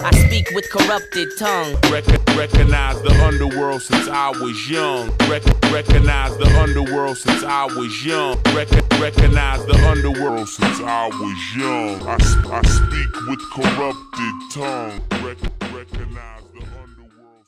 I speak with corrupted tongue. Recognize the underworld since I was young. Recognize the underworld since I was young. Recognize the underworld since I was young. I speak with corrupted tongue. Recognize the underworld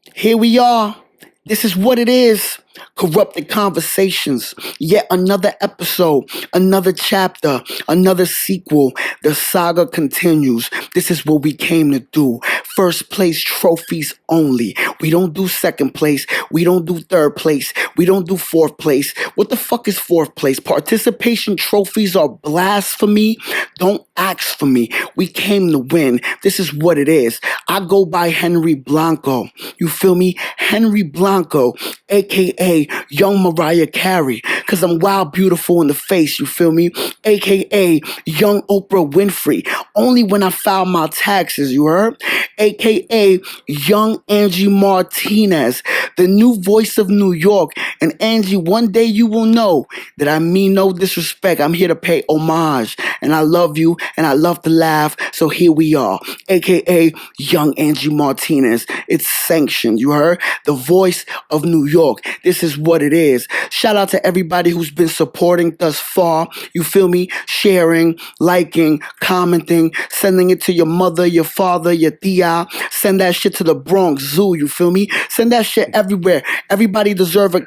since Here we are. This is what it is. Corrupted Conversations. Yet another episode, another chapter, another sequel. The saga continues. This is what we came to do. First place trophies only. We don't do second place. We don't do third place. We don't do fourth place. What the fuck is fourth place? Participation trophies are blasphemy. Don't ask for me. We came to win. This is what it is. I go by Henry Blanco. You feel me? Henry Blanco, aka Young Mariah Carey, because I'm wild, beautiful in the face, you feel me? AKA Young Oprah Winfrey, only when I file my taxes, you heard? AKA Young Angie Martinez, the new voice of New York. And Angie, one day you will know that I mean no disrespect. I'm here to pay homage, and I love you, and I love to laugh, so here we are. AKA Young Angie Martinez. It's sanctioned, you heard? The voice of New York. This is what it is. Shout out to everybody who's been supporting thus far. You feel me? Sharing, liking, commenting, sending it to your mother, your father, your tia. Send that shit to the Bronx Zoo. You feel me? Send that shit everywhere. Everybody deserves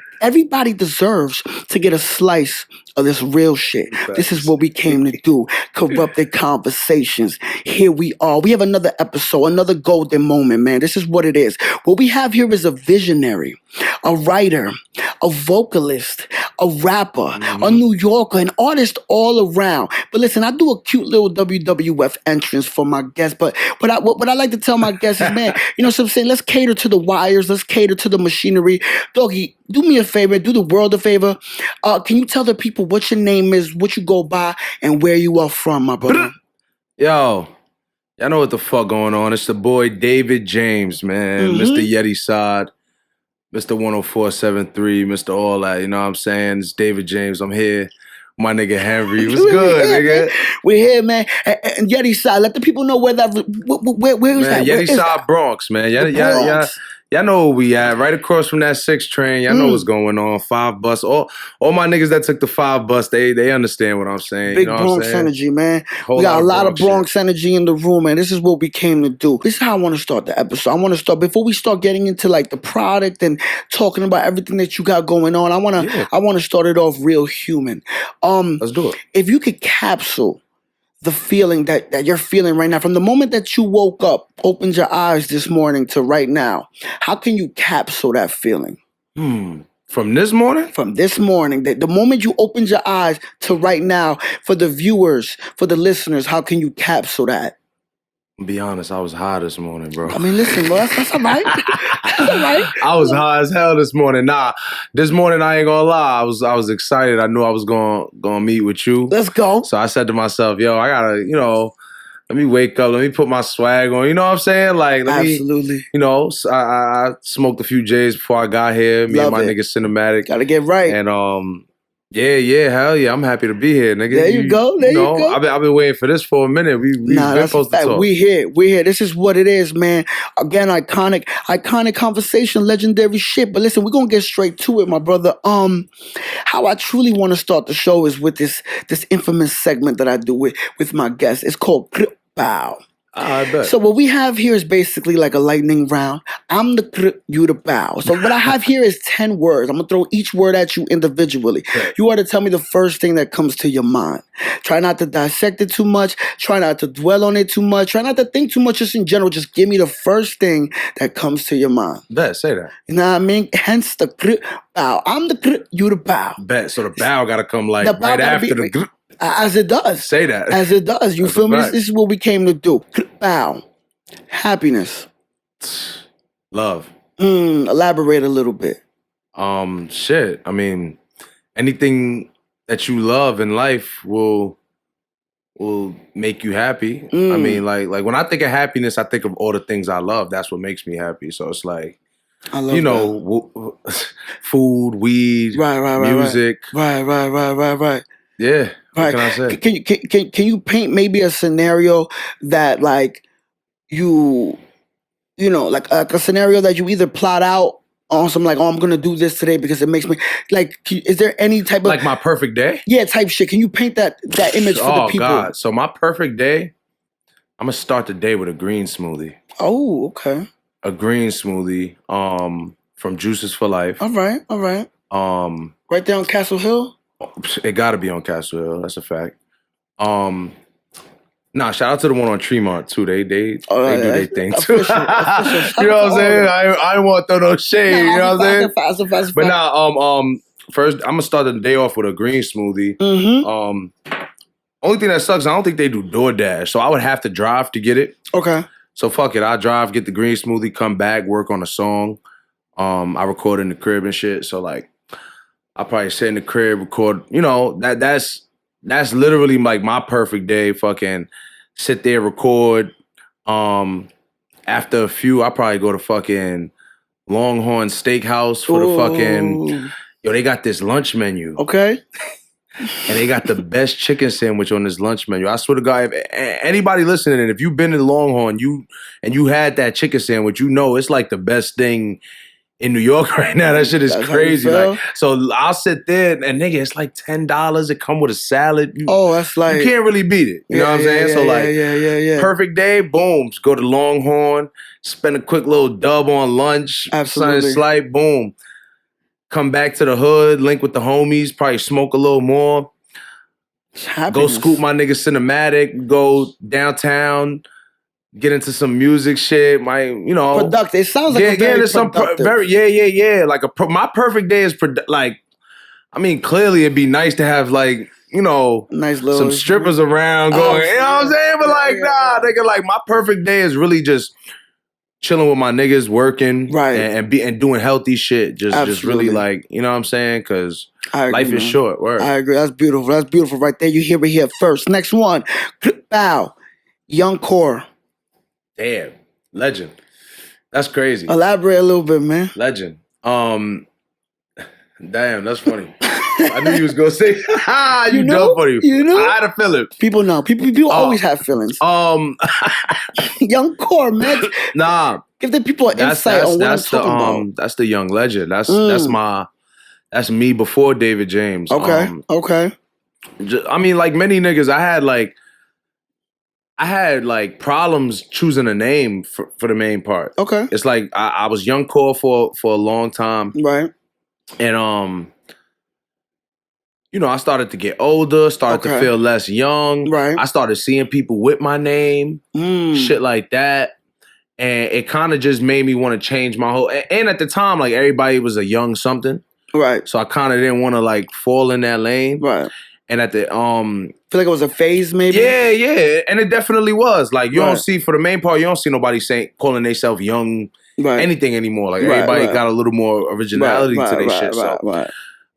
to get a slice of this real shit. This is what we came to do. Corrupted Conversations. Here we are. We have another episode, another golden moment, man. This is what it is. What we have here is a visionary, a writer, a vocalist, a rapper, a New Yorker, an artist all around. But listen, I do a cute little WWF entrance for my guests. But what I like to tell my guests is, man, you know what I'm saying? Let's cater to the wires. Let's cater to the machinery. Doggy, do me a favor. Do the world a favor. Can you tell the people what your name is, what you go by, and where you are from, my brother? Yo, y'all know what the fuck going on. It's the boy David James, man. Mr. Yeti Sod, Mr. 10473, Mr. All That. You know what I'm saying? It's David James. I'm here. My nigga Henry. What's good, nigga? We're here, man. And Yeti Side, let the people know where that. Where is Man, that? Yeti Side Bronx, man. Y'all know where we at. Right across from that 6 train. Y'all know what's going on. 5 bus. All my niggas that took the 5 bus, they understand what I'm saying. Big you know Bronx energy, man. We got a lot of Bronx energy in the room, man. This is what we came to do. This is how I want to start the episode. I want to start, before we start getting into like the product and talking about everything that you got going on, I want to start it off real human. Let's do it. If you could capsule the feeling that you're feeling right now, from the moment that you woke up, opened your eyes this morning to right now, how can you capsule that feeling? From this morning? From this morning, the moment you opened your eyes to right now, for the viewers, for the listeners, how can you capsule that? Be honest, I was high this morning, bro. I mean, listen, bro, that's all right. That's all right. I was high as hell this morning. Nah, this morning I ain't gonna lie. I was excited. I knew I was gonna meet with you. Let's go. So I said to myself, yo, I gotta, let me wake up. Let me put my swag on. You know what I'm saying? Like, Absolutely. I smoked a few J's before I got here. Me and my nigga Cinematic. Gotta get right. And yeah, hell yeah, I'm happy to be here, nigga. There you go. There you go. I've been waiting for this for a minute. We've been supposed to talk. We here. This is what it is, man. Again, iconic conversation, legendary shit. But listen, we're gonna get straight to it, my brother. How I truly want to start the show is with this infamous segment that I do with my guests. It's called Bow. I bet. So what we have here is basically like a lightning round. I'm the you the bow. So what I have here is 10 words. I'm gonna throw each word at you individually. Okay. You are to tell me the first thing that comes to your mind. Try not to dissect it too much. Try not to dwell on it too much. Try not to think too much. Just in general, just give me the first thing that comes to your mind. Bet, say that. You know what I mean? Hence the bow. I'm the you the bow. Bet. So the bow gotta come like The bow right gotta after be- the. As it does. Say that. As it does. You That's feel a me? fact. This is what we came to do. Bow. Happiness. Love. Elaborate a little bit. Shit. I mean, anything that you love in life will make you happy. I mean, like when I think of happiness, I think of all the things I love. That's what makes me happy. So it's like, I love food, weed, right, music. Right. Yeah. What Right. can I say? Can you paint maybe a scenario that like you know, like a scenario that you either plot out on some like, oh, I'm gonna do this today because it makes me like. Is there any type of Like my perfect day? yeah type shit? Can you paint that image for the Oh people? God! So my perfect day, I'm gonna start the day with a green smoothie. Oh, okay. A green smoothie, from Juices for Life. All right, all right. Right there on Castle Hill. It gotta be on Castle Hill. That's a fact. Nah, shout out to the one on Tremont too. They do their thing too. Official. You know what I'm saying? I don't want to throw no shade. You know what I'm saying? But nah, first I'm gonna start the day off with a green smoothie. Only thing that sucks, I don't think they do DoorDash, so I would have to drive to get it. Okay. So fuck it, I drive, get the green smoothie, come back, work on a song. I record in the crib and shit. So like, I probably sit in the crib, record. You know, that's literally like my perfect day. Fucking sit there, record. After a few, I probably go to fucking Longhorn Steakhouse for the fucking. Yo, they got this lunch menu. Okay. And they got the best chicken sandwich on this lunch menu. I swear to God, if anybody listening, and if you've been to Longhorn, you had that chicken sandwich, you know it's like the best thing in New York right now. That shit is crazy. Like, so I'll sit there and nigga, it's like $10. It come with a salad. That's like you can't really beat it. You know what I'm saying? So like, yeah. perfect day, boom. Go to Longhorn, spend a quick little dub on lunch. Absolutely. Sunny Slight, boom. Come back to the hood, link with the homies, probably smoke a little more. Go scoop my nigga Cinematic, go downtown, get into some music shit. Productive. It sounds like a very productive. Like my perfect day is clearly it'd be nice to have like, nice little some strippers around going, you know what I'm saying? But like, nah, nigga, like my perfect day is really just chilling with my niggas, working, right, and doing healthy shit. Just really like, you know what I'm saying? Because life is short. Word. I agree. That's beautiful. That's beautiful right there. You hear it here first. Next one, Bow, Young Core. Damn, legend. That's crazy. Elaborate a little bit, man. Legend. Damn, that's funny. I knew you was gonna say, you know, funny. You know, I had a feeling. People know. People always have feelings. Young Core, man. Nah, give the people an insight on what I'm talking about. That's the young legend. That's me before David James. Okay. I mean, like many niggas, I had problems choosing a name for the main part. Okay. It's like I was Young Core for a long time. Right. And I started to get older, started to feel less young. Right. I started seeing people with my name, shit like that. And it kind of just made me want to change my whole... And at the time, like, everybody was a young something. Right. So I kind of didn't want to, like, fall in that lane. Right. And at the... feel like it was a phase, maybe? Yeah. And it definitely was. Like, you don't see... For the main part, you don't see nobody calling themselves young anything anymore. Like, everybody got a little more originality to their shit. So,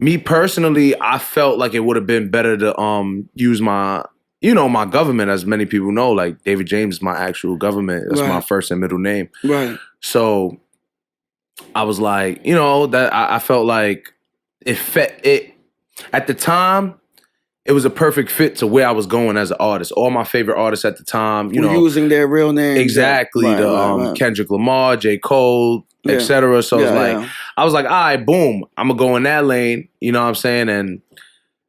me personally, I felt like it would have been better to use my... my government, as many people know, like David James is my actual government. That's my first and middle name. Right. So I was like, that I felt like it at the time, it was a perfect fit to where I was going as an artist. All my favorite artists at the time, were using their real names. Exactly. Kendrick Lamar, J. Cole, etc. So I was like, all right, boom, I'm gonna go in that lane, you know what I'm saying? And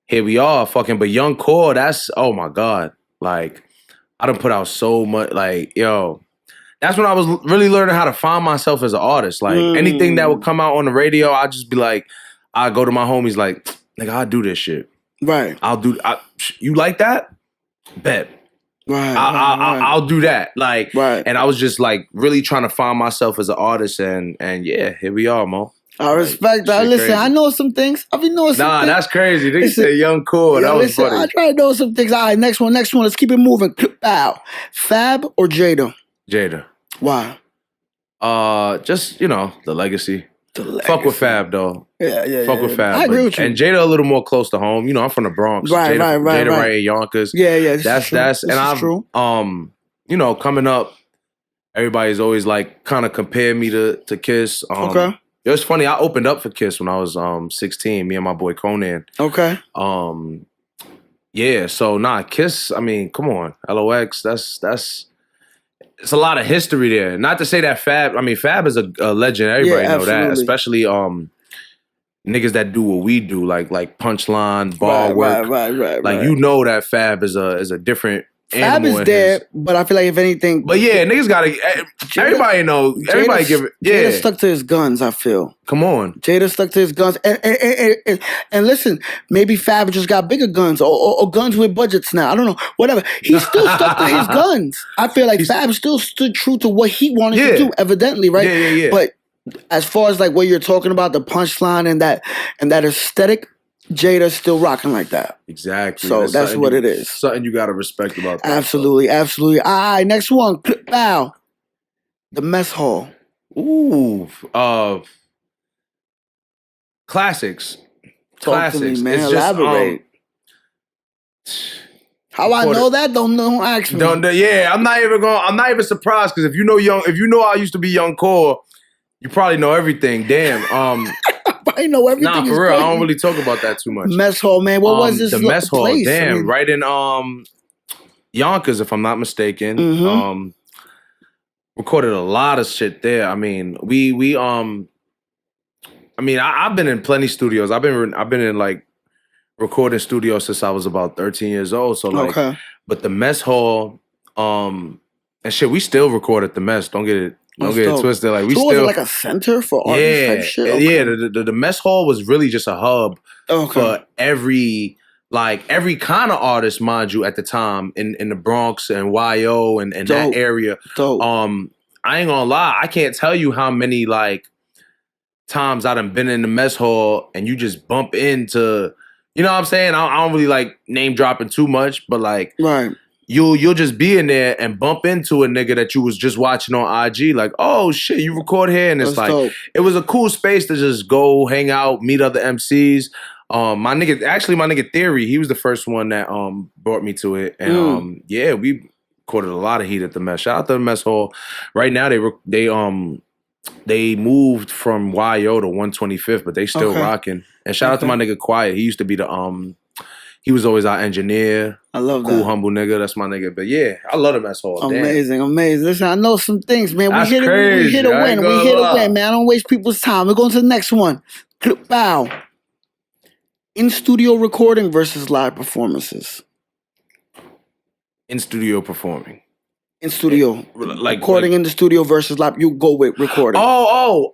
here we are, but Young Core, that's, oh my God. Like, I done put out so much, like, yo. That's when I was really learning how to find myself as an artist. Like, anything that would come out on the radio, I'd just be like, I'd go to my homies like, nigga, I'll do this shit. Right. You like that? Bet. Right. I'll do that. Like, right. And I was just like really trying to find myself as an artist. And yeah, here we are, Mo. I respect that. Listen, crazy. I know some things. I've been knowing some things. Nah, that's crazy. They say Young Core. That was funny. I try to know some things. All right, next one. Let's keep it moving. Bow. Fab or Jada? Jada. Why? Just, the legacy. Fuck with Fab, though. Yeah. Fuck with Fab. I agree with you. And Jada a little more close to home. I'm from the Bronx. Right. Jada right at Yonkers. Yeah. That's true. Coming up, everybody's always like kind of compared me to Kiss. Okay. It was funny. I opened up for Kiss when I was 16. Me and my boy Conan. Okay. Yeah. So Kiss. I mean, come on, LOX. That's it's a lot of history there. Not to say that Fab. I mean, Fab is a legend. Everybody know that, especially niggas that do what we do, like punchline, bar work. Like you know that Fab is a different. Fab is there, but I feel like if anything, but yeah, niggas gotta. Everybody know. Everybody give it. Yeah, Jada stuck to his guns. I feel. Come on, Jada stuck to his guns, and listen, maybe Fab just got bigger guns or guns with budgets now. I don't know, whatever. He still stuck to his guns. I feel like Fab still stood true to what he wanted to do. Evidently, right? Yeah. But as far as like what you're talking about, the punchline and that aesthetic. Jada's still rocking like that. Exactly. So that's what it is. Something you gotta respect about that. Absolutely. All right, next one. Bow. The Mess Hall. Ooh. Classics. Talk to me, man. Elaborate. How I know that? Don't ask me. I'm not even surprised because if you know I used to be Young Core, you probably know everything. Damn. I know everything. Nah, for real, I don't really talk about that too much. Mess Hall, man. What was this? The Mess Hall, place? damn, I mean, right in Yonkers, if I'm not mistaken. Mm-hmm. Recorded a lot of shit there. I mean, I've been in plenty studios. I've been in like recording studios since I was about 13 years old. So like, but the Mess Hall, and shit, we still record at the Mess. Don't get it twisted. Like we still was it like a center for artists type shit. Okay. Yeah. The Mess Hall was really just a hub for every kind of artist, mind you, at the time in the Bronx and YO and that area. Dope. I ain't gonna lie, I can't tell you how many like times I done been in the Mess Hall and you just bump into, you know what I'm saying? I don't really like name dropping too much, but like right. You'll just be in there and bump into a nigga that you was just watching on IG, like, oh shit, you record here, and it's like dope. It was a cool space to just go hang out, meet other MCs. My nigga Theory, he was the first one that brought me to it, and we recorded a lot of heat at the Mess. Shout out to the Mess Hall. Right now they moved from YO to 125th, but they still rocking. And shout out to my nigga Quiet. He used to be he was always our engineer. I love that. Cool, humble nigga. That's my nigga. But yeah, I love the Mess Hall. Amazing. Listen, I know some things, man. That's we hit crazy. to win. We hit to win, man. I don't waste people's time. We're going to the next one. Bow. In-studio recording versus live performances. In-studio performing. In studio, recording in the studio versus live. You go with recording. What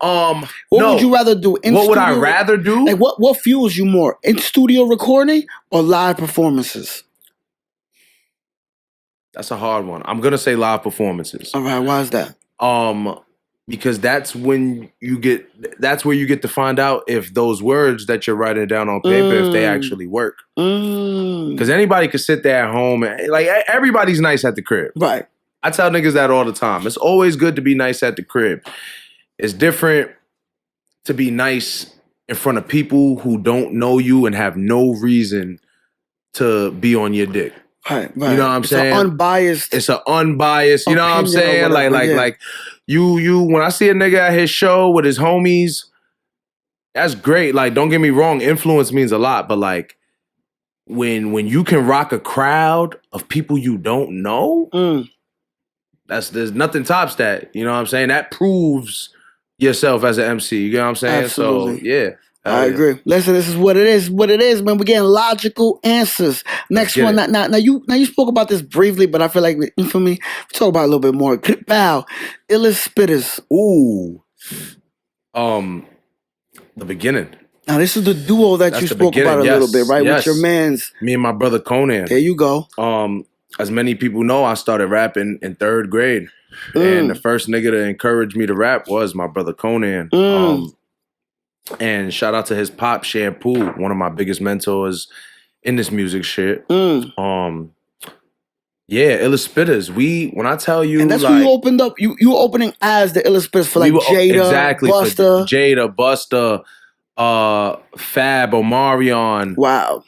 would you rather do? What would I rather do? Like what fuels you more? In studio recording or live performances? That's a hard one. I'm gonna say live performances. All right, why is that? Because that's where you get to find out if those words that you're writing down on paper if they actually work. Because anybody could sit there at home and like everybody's nice at the crib, right? I tell niggas that all the time. It's always good to be nice at the crib. It's different to be nice in front of people who don't know you and have no reason to be on your dick. Right. You know what I'm saying? It's an unbiased, you know what I'm saying? Like you when I see a nigga at his show with his homies, that's great. Like, don't get me wrong, influence means a lot, but like when you can rock a crowd of people you don't know, there's nothing tops that. You know what I'm saying? That proves yourself as an MC. You know what I'm saying? Absolutely. So yeah. I agree. Listen, this is what it is. What it is, man. We're getting logical answers. Next one. Now you spoke about this briefly, but I feel like for me, talk about it a little bit more. Bow. Illest spitters. Ooh. The beginning. Now this is the duo that you spoke about a little bit, right? Yes. With your mans. Me and my brother Conan. There you go. As many people know, I started rapping in 3rd grade. And the first nigga to encourage me to rap was my brother Conan. And shout out to his pop, Shampoo, one of my biggest mentors in this music shit. Yeah, Illest Spitters. When I tell you, and that's when you opened up. You were opening as the Illest Spitters for like Jada, Busta, Fab, Omarion. Wow.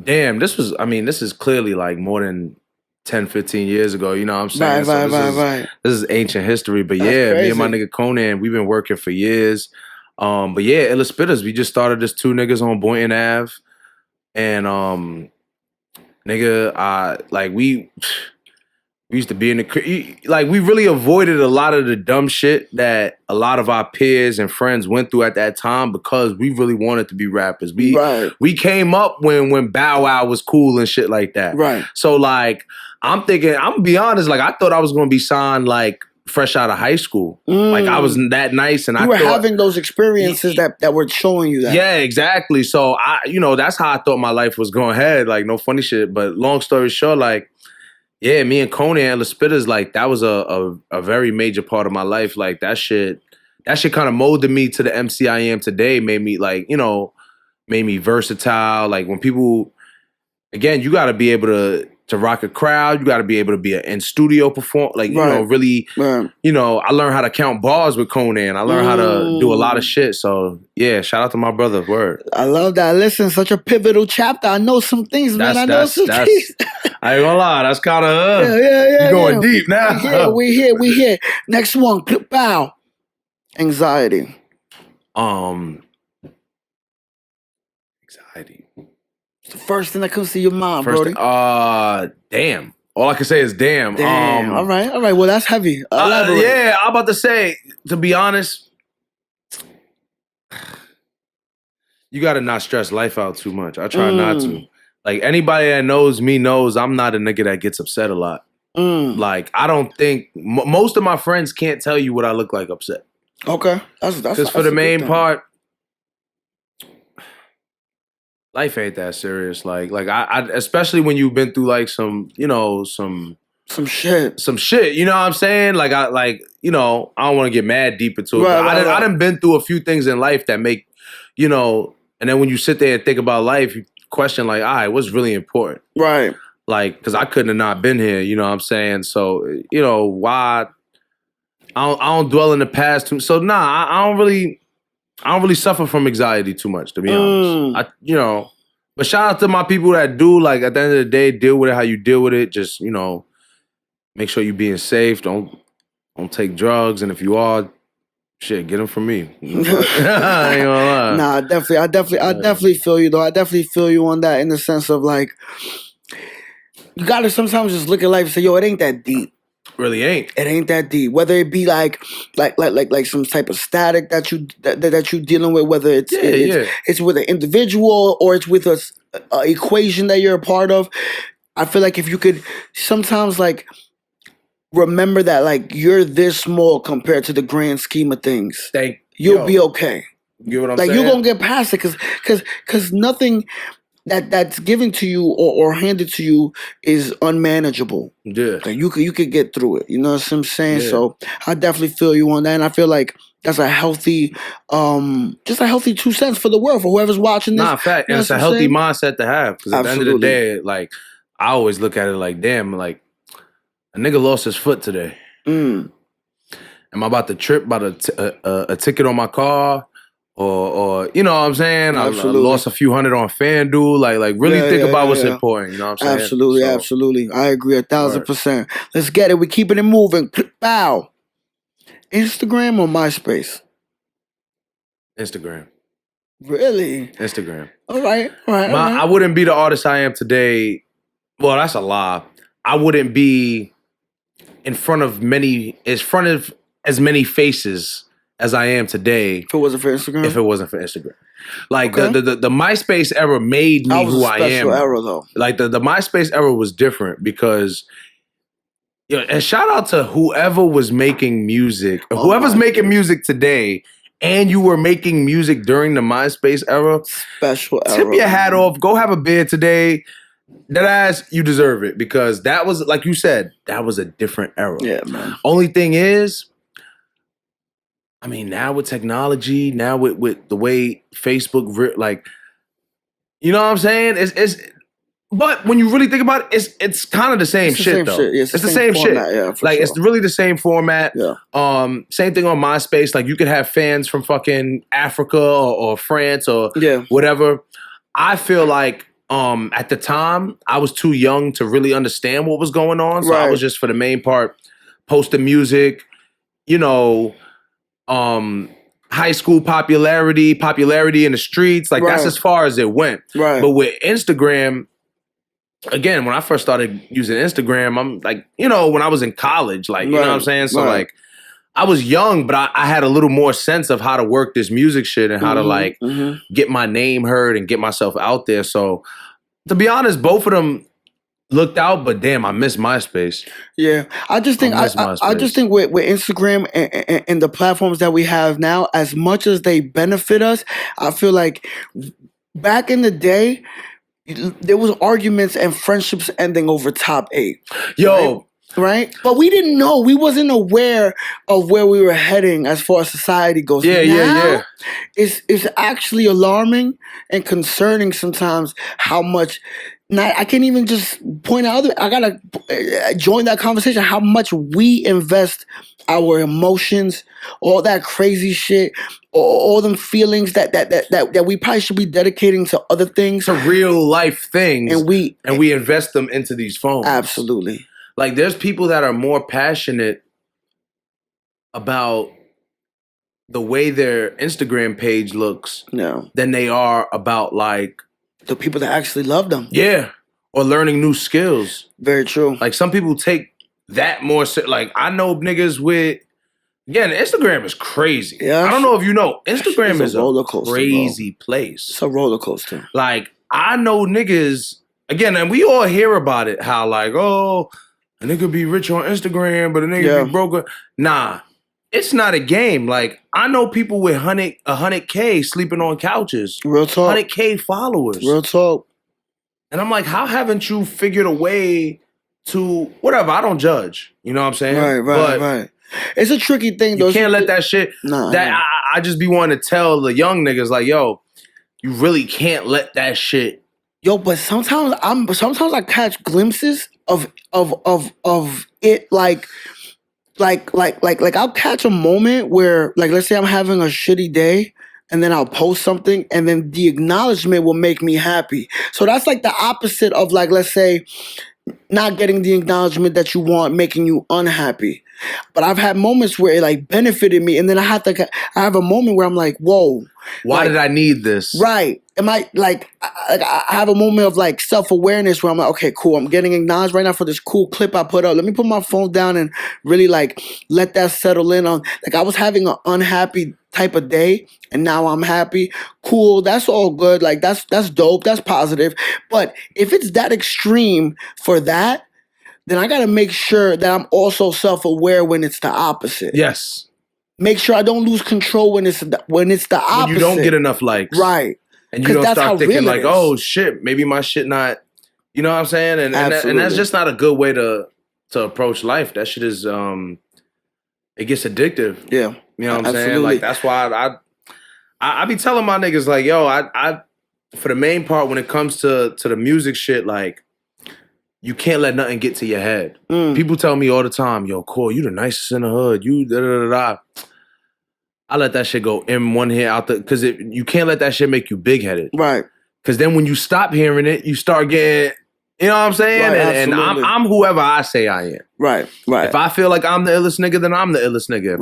Damn, this is clearly like more than 10, 15 years ago. You know what I'm saying? Right. This is ancient history. But That's yeah, crazy. me and my nigga Conan, we've been working for years. But yeah, Illest Spitters, we just started as 2 niggas on Boynton Ave. And nigga, We used to be in the like we really avoided a lot of the dumb shit that a lot of our peers and friends went through at that time because we really wanted to be rappers. We came up when Bow Wow was cool and shit like that. Right. So like I'm thinking, I'm gonna be honest, like I thought I was gonna be signed like fresh out of high school. Like I was that nice and you were having those experiences that were showing you that. Yeah, exactly. So that's how I thought my life was going ahead. Like no funny shit. But long story short, like yeah, me and Conan and the Spitters, like that was a very major part of my life. Like that shit kind of molded me to the MC I am today. Made me like, made me versatile. Like when people, again, you got to be able to rock a crowd. You got to be able to be in studio perform. Like really, I learned how to count bars with Conan. I learned how to do a lot of shit. So yeah, shout out to my brother. Word. I love that. Listen, such a pivotal chapter. I know some things, man. I know some things. I ain't gonna lie, that's kind of yeah. You going deep now. Yeah, we here. Next one, bow. Anxiety. Anxiety. It's the first thing that comes to your mind, Brody. Damn. All I can say is damn. All right. Well, that's heavy. Yeah, I'm about to say, to be honest, you gotta not stress life out too much. I try not to. Like anybody that knows me knows I'm not a nigga that gets upset a lot. Like I don't think most of my friends can't tell you what I look like upset. Okay, that's because for the main part, life ain't that serious. Like I especially when you've been through like some shit. You know what I'm saying? Like I don't want to get mad deep into it. But I done been through a few things in life that make and then when you sit there and think about life, you question like, all right, what's really important? Right. Like, because I couldn't have not been here, you know what I'm saying? So, why I don't dwell in the past too. So I don't really suffer from anxiety too much, to be honest. But shout out to my people that do. Like at the end of the day, deal with it how you deal with it. Just make sure you being safe. Don't take drugs, and if you are, shit, get them from me. I ain't gonna lie. Nah, I definitely feel you though. I definitely feel you on that in the sense of like, you gotta sometimes just look at life and say, yo, it ain't that deep. Really ain't. It ain't that deep. Whether it be like some type of static that you dealing with, whether it's with an individual or it's with a equation that you're a part of. I feel like if you could sometimes like remember that like you're this small compared to the grand scheme of things, you'll be okay. You know what I'm saying? Like you're gonna get past it because nothing that's given to you or handed to you is unmanageable. Yeah. Like you could get through it. You know what I'm saying? Yeah. So I definitely feel you on that. And I feel like that's a healthy, just a healthy 2 cents for the world, for whoever's watching this. Nah, fact. And it's a healthy mindset to have. Because at the end of the day, like, I always look at it like, damn, like, a nigga lost his foot today. Am I about to trip about a ticket on my car? Or you know what I'm saying? I lost a few hundred on FanDuel. Like really think about what's important. You know what I'm saying? Absolutely. I agree 1,000%. Let's get it. We're keeping it moving. Bow. Instagram or MySpace? Instagram. Really? Instagram. All right. I wouldn't be the artist I am today. Well, that's a lie. I wouldn't be in front of as many faces as I am today. If it wasn't for Instagram? Like the MySpace era made me who I am. That was a special era though. Like the MySpace era was different because and shout out to whoever was making music. Whoever's making music today and you were making music during the MySpace era. Special era. Tip your hat off. Go have a beer today. That ass, you deserve it because that was, like you said, that was a different era. Yeah, man. Only thing is, I mean, now with technology, now with the way Facebook, like, you know what I'm saying? It's but when you really think about it, it's kind of the same shit, though. It's the same format, shit. Yeah, like, it's really the same format. Yeah. Same thing on MySpace. Like, you could have fans from fucking Africa or France or whatever. I feel like at the time, I was too young to really understand what was going on. So I was just, for the main part, posting music, high school popularity in the streets. Like, that's as far as it went. Right. But with Instagram, again, when I first started using Instagram, I'm like, you know, when I was in college, like, you know what I'm saying? So like, I was young, but I had a little more sense of how to work this music shit and how to like get my name heard and get myself out there. So to be honest, both of them looked out, but damn, I miss MySpace. Yeah, I just think I just think with Instagram and the platforms that we have now, as much as they benefit us, I feel like back in the day, there was arguments and friendships ending over top 8. Yo. Right? But we didn't know. We wasn't aware of where we were heading as far as society goes. Yeah. It's actually alarming and concerning sometimes how much. Now, I can't even just point out. I gotta join that conversation. How much we invest our emotions, all that crazy shit, all them feelings that we probably should be dedicating to other things, to real life things, and we invest them into these phones. Absolutely. Like, there's people that are more passionate about the way their Instagram page looks than they are about, like, the people that actually love them. Yeah. Or learning new skills. Very true. Like, some people take that more... Like, I know niggas with... Again, Instagram is crazy. Yeah. I don't know if you know. Instagram is a roller coaster, crazy place. It's a roller coaster. Like, I know niggas... Again, and we all hear about it, how, like, oh... A nigga be rich on Instagram, but a nigga be broke. Nah, it's not a game. Like, I know people with 100K sleeping on couches. Real talk. 100K followers. Real talk. And I'm like, how haven't you figured a way to, whatever, I don't judge. You know what I'm saying? Right. It's a tricky thing, though. You can't let that shit, I just be wanting to tell the young niggas, like, yo, you really can't let that shit. Yo, but sometimes I catch glimpses of it, like I'll catch a moment where, like, let's say I'm having a shitty day, and then I'll post something, and then the acknowledgement will make me happy. So that's like the opposite of, like, let's say, not getting the acknowledgement that you want, making you unhappy. But I've had moments where it, like, benefited me, and then I have a moment where I'm like, whoa. Why did I need this? Right. Am I, like, I have a moment of, like, self-awareness where I'm like, okay, cool, I'm getting acknowledged right now for this cool clip I put up. Let me put my phone down and really, like, let that settle in on, like, I was having an unhappy type of day, and now I'm happy. Cool, that's all good. Like, that's dope, that's positive. But if it's that extreme for that, then I gotta make sure that I'm also self-aware when it's the opposite. Yes. Make sure I don't lose control when it's the opposite. When you don't get enough likes. Right. And you don't start thinking like, oh shit, maybe my shit not, you know what I'm saying? And that's just not a good way to approach life. That shit is it gets addictive. Yeah. You know what I'm saying? Like, that's why I be telling my niggas, like, yo, I for the main part when it comes to the music shit, like, you can't let nothing get to your head. People tell me all the time, yo, Core, you the nicest in the hood. You da-da-da-da. I let that shit go in one ear out because you can't let that shit make you big-headed. Right. Because then when you stop hearing it, you start getting, you know what I'm saying? Right, and I'm whoever I say I am. Right. If I feel like I'm the illest nigga, then I'm the illest nigga.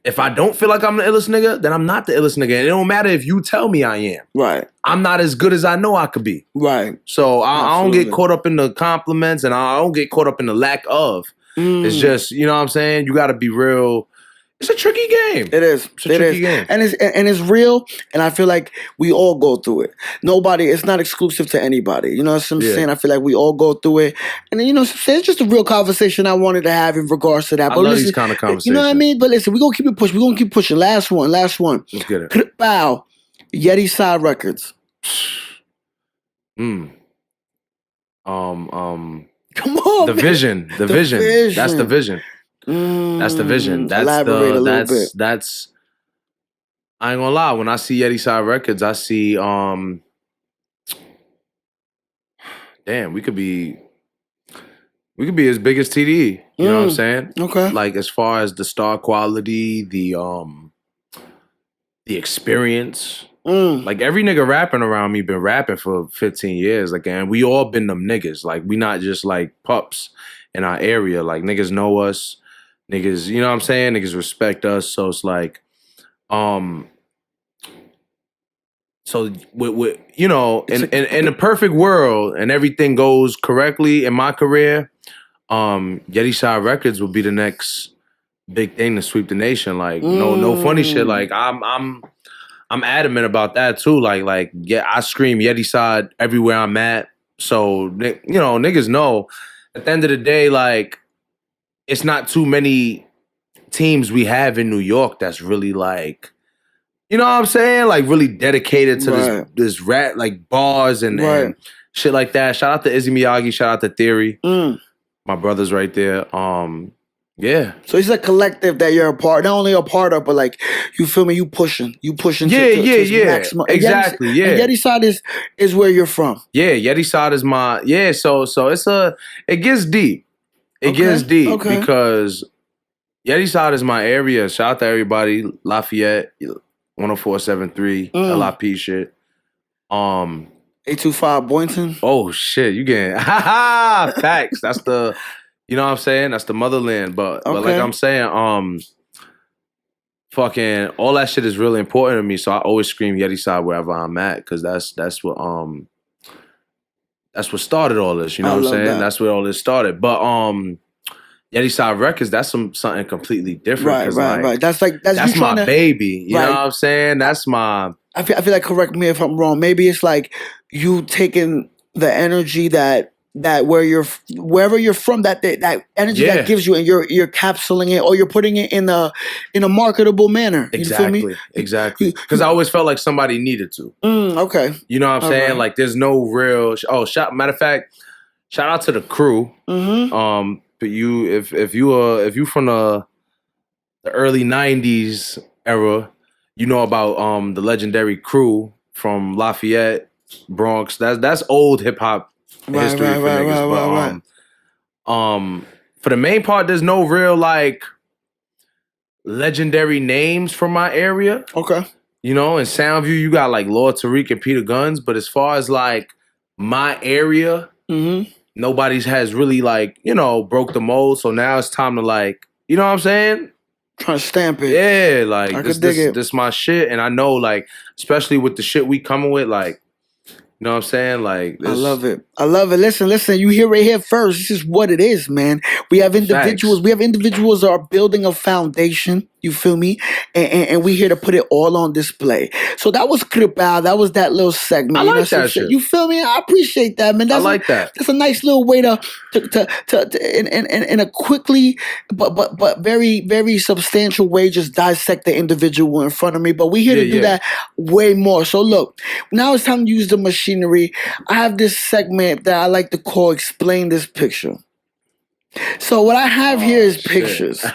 If I don't feel like I'm the illest nigga, then I'm not the illest nigga. And it don't matter if you tell me I am. Right. I'm not as good as I know I could be. Right. So I don't get caught up in the compliments, and I don't get caught up in the lack of. It's just, you know what I'm saying? You got to be real. It's a tricky game. It is. It's a tricky game. And it's real, and I feel like we all go through it. It's not exclusive to anybody. You know what I'm saying? I feel like we all go through it. And then, you know, it's just a real conversation I wanted to have in regards to that. But love these kind of conversations. You know what I mean? But listen, we're going to keep it pushing. We're going to keep pushing. Last one. Let's get it. Bow. Yeti Side Records. Come on, The vision. That's the vision. That's the vision. Elaborate a little bit. That's I ain't gonna lie. When I see Yeti Side Records, I see damn, we could be as big as TDE. You know what I'm saying? Okay. Like, as far as the star quality, the experience. Like, every nigga rapping around me been rapping for 15 years. Like, and we all been them niggas. Like, we not just like pups in our area. Like, niggas know us. Niggas, you know what I'm saying? Niggas respect us. So it's like, so So with you know, in a perfect world and everything goes correctly in my career, Yeti Side Records will be the next big thing to sweep the nation. Like no funny shit. Like I'm adamant about that too. Like yeah, I scream Yeti Side everywhere I'm at. So you know, niggas know. At the end of the day, like it's not too many teams we have in New York that's really like, you know what I'm saying? Like really dedicated to this rap, like bars and shit like that. Shout out to Izzy Miyagi. Shout out to Theory. My brother's right there. Yeah. So it's a collective that you're a part, not only a part of, but like you feel me, you pushing to maximum. Exactly. And Yeti Side is where you're from. Yeah, Yeti Side is my So it's it gets deep. It gets deep because Yeti Side is my area. Shout out to everybody. Lafayette, 10473, LIP shit. 825 Boynton. Oh shit, you getting facts. That's the, you know what I'm saying? That's the motherland. But like I'm saying, fucking all that shit is really important to me. So I always scream Yeti Side wherever I'm at, because that's what started all this. You know what I'm saying? That's where all this started. But Yeti Side Records, that's something completely different. Right. That's my baby. You know what I'm saying? That's my. I feel like, correct me if I'm wrong, maybe it's like you taking the energy that wherever you're from, that energy that gives you, and you're capsuling it, or you're putting it in a marketable manner. Exactly. You feel me? Exactly. Because I always felt like somebody needed to. Okay. You know what I'm saying? Right. Like there's no real matter of fact, shout out to the crew. But if you from the early 90s era, you know about the legendary crew from Lafayette, Bronx. That's old hip hop history for niggas. For the main part, there's no real like legendary names from my area. Okay. You know, in Soundview, you got like Lord Tariq and Peter Guns, but as far as like my area, nobody's has really like, you know, broke the mold. So now it's time to like, you know what I'm saying? Trying to stamp it. Yeah, like this my shit. And I know like, especially with the shit we coming with, like, you know what I'm saying? Like I love it. Listen, you hear it here first. This is what it is, man. We have individuals. Facts. We have individuals that are building a foundation. You feel me? And we here to put it all on display. So that was Kripal. That was that little segment. I like that shit. You feel me? I appreciate that, man. I like that. That's a nice little way to in a quickly but very, very substantial way, just dissect the individual in front of me. But we here to do that way more. So look, now it's time to use the machinery. I have this segment that I like to call Explain This Picture. So what I have here is pictures. So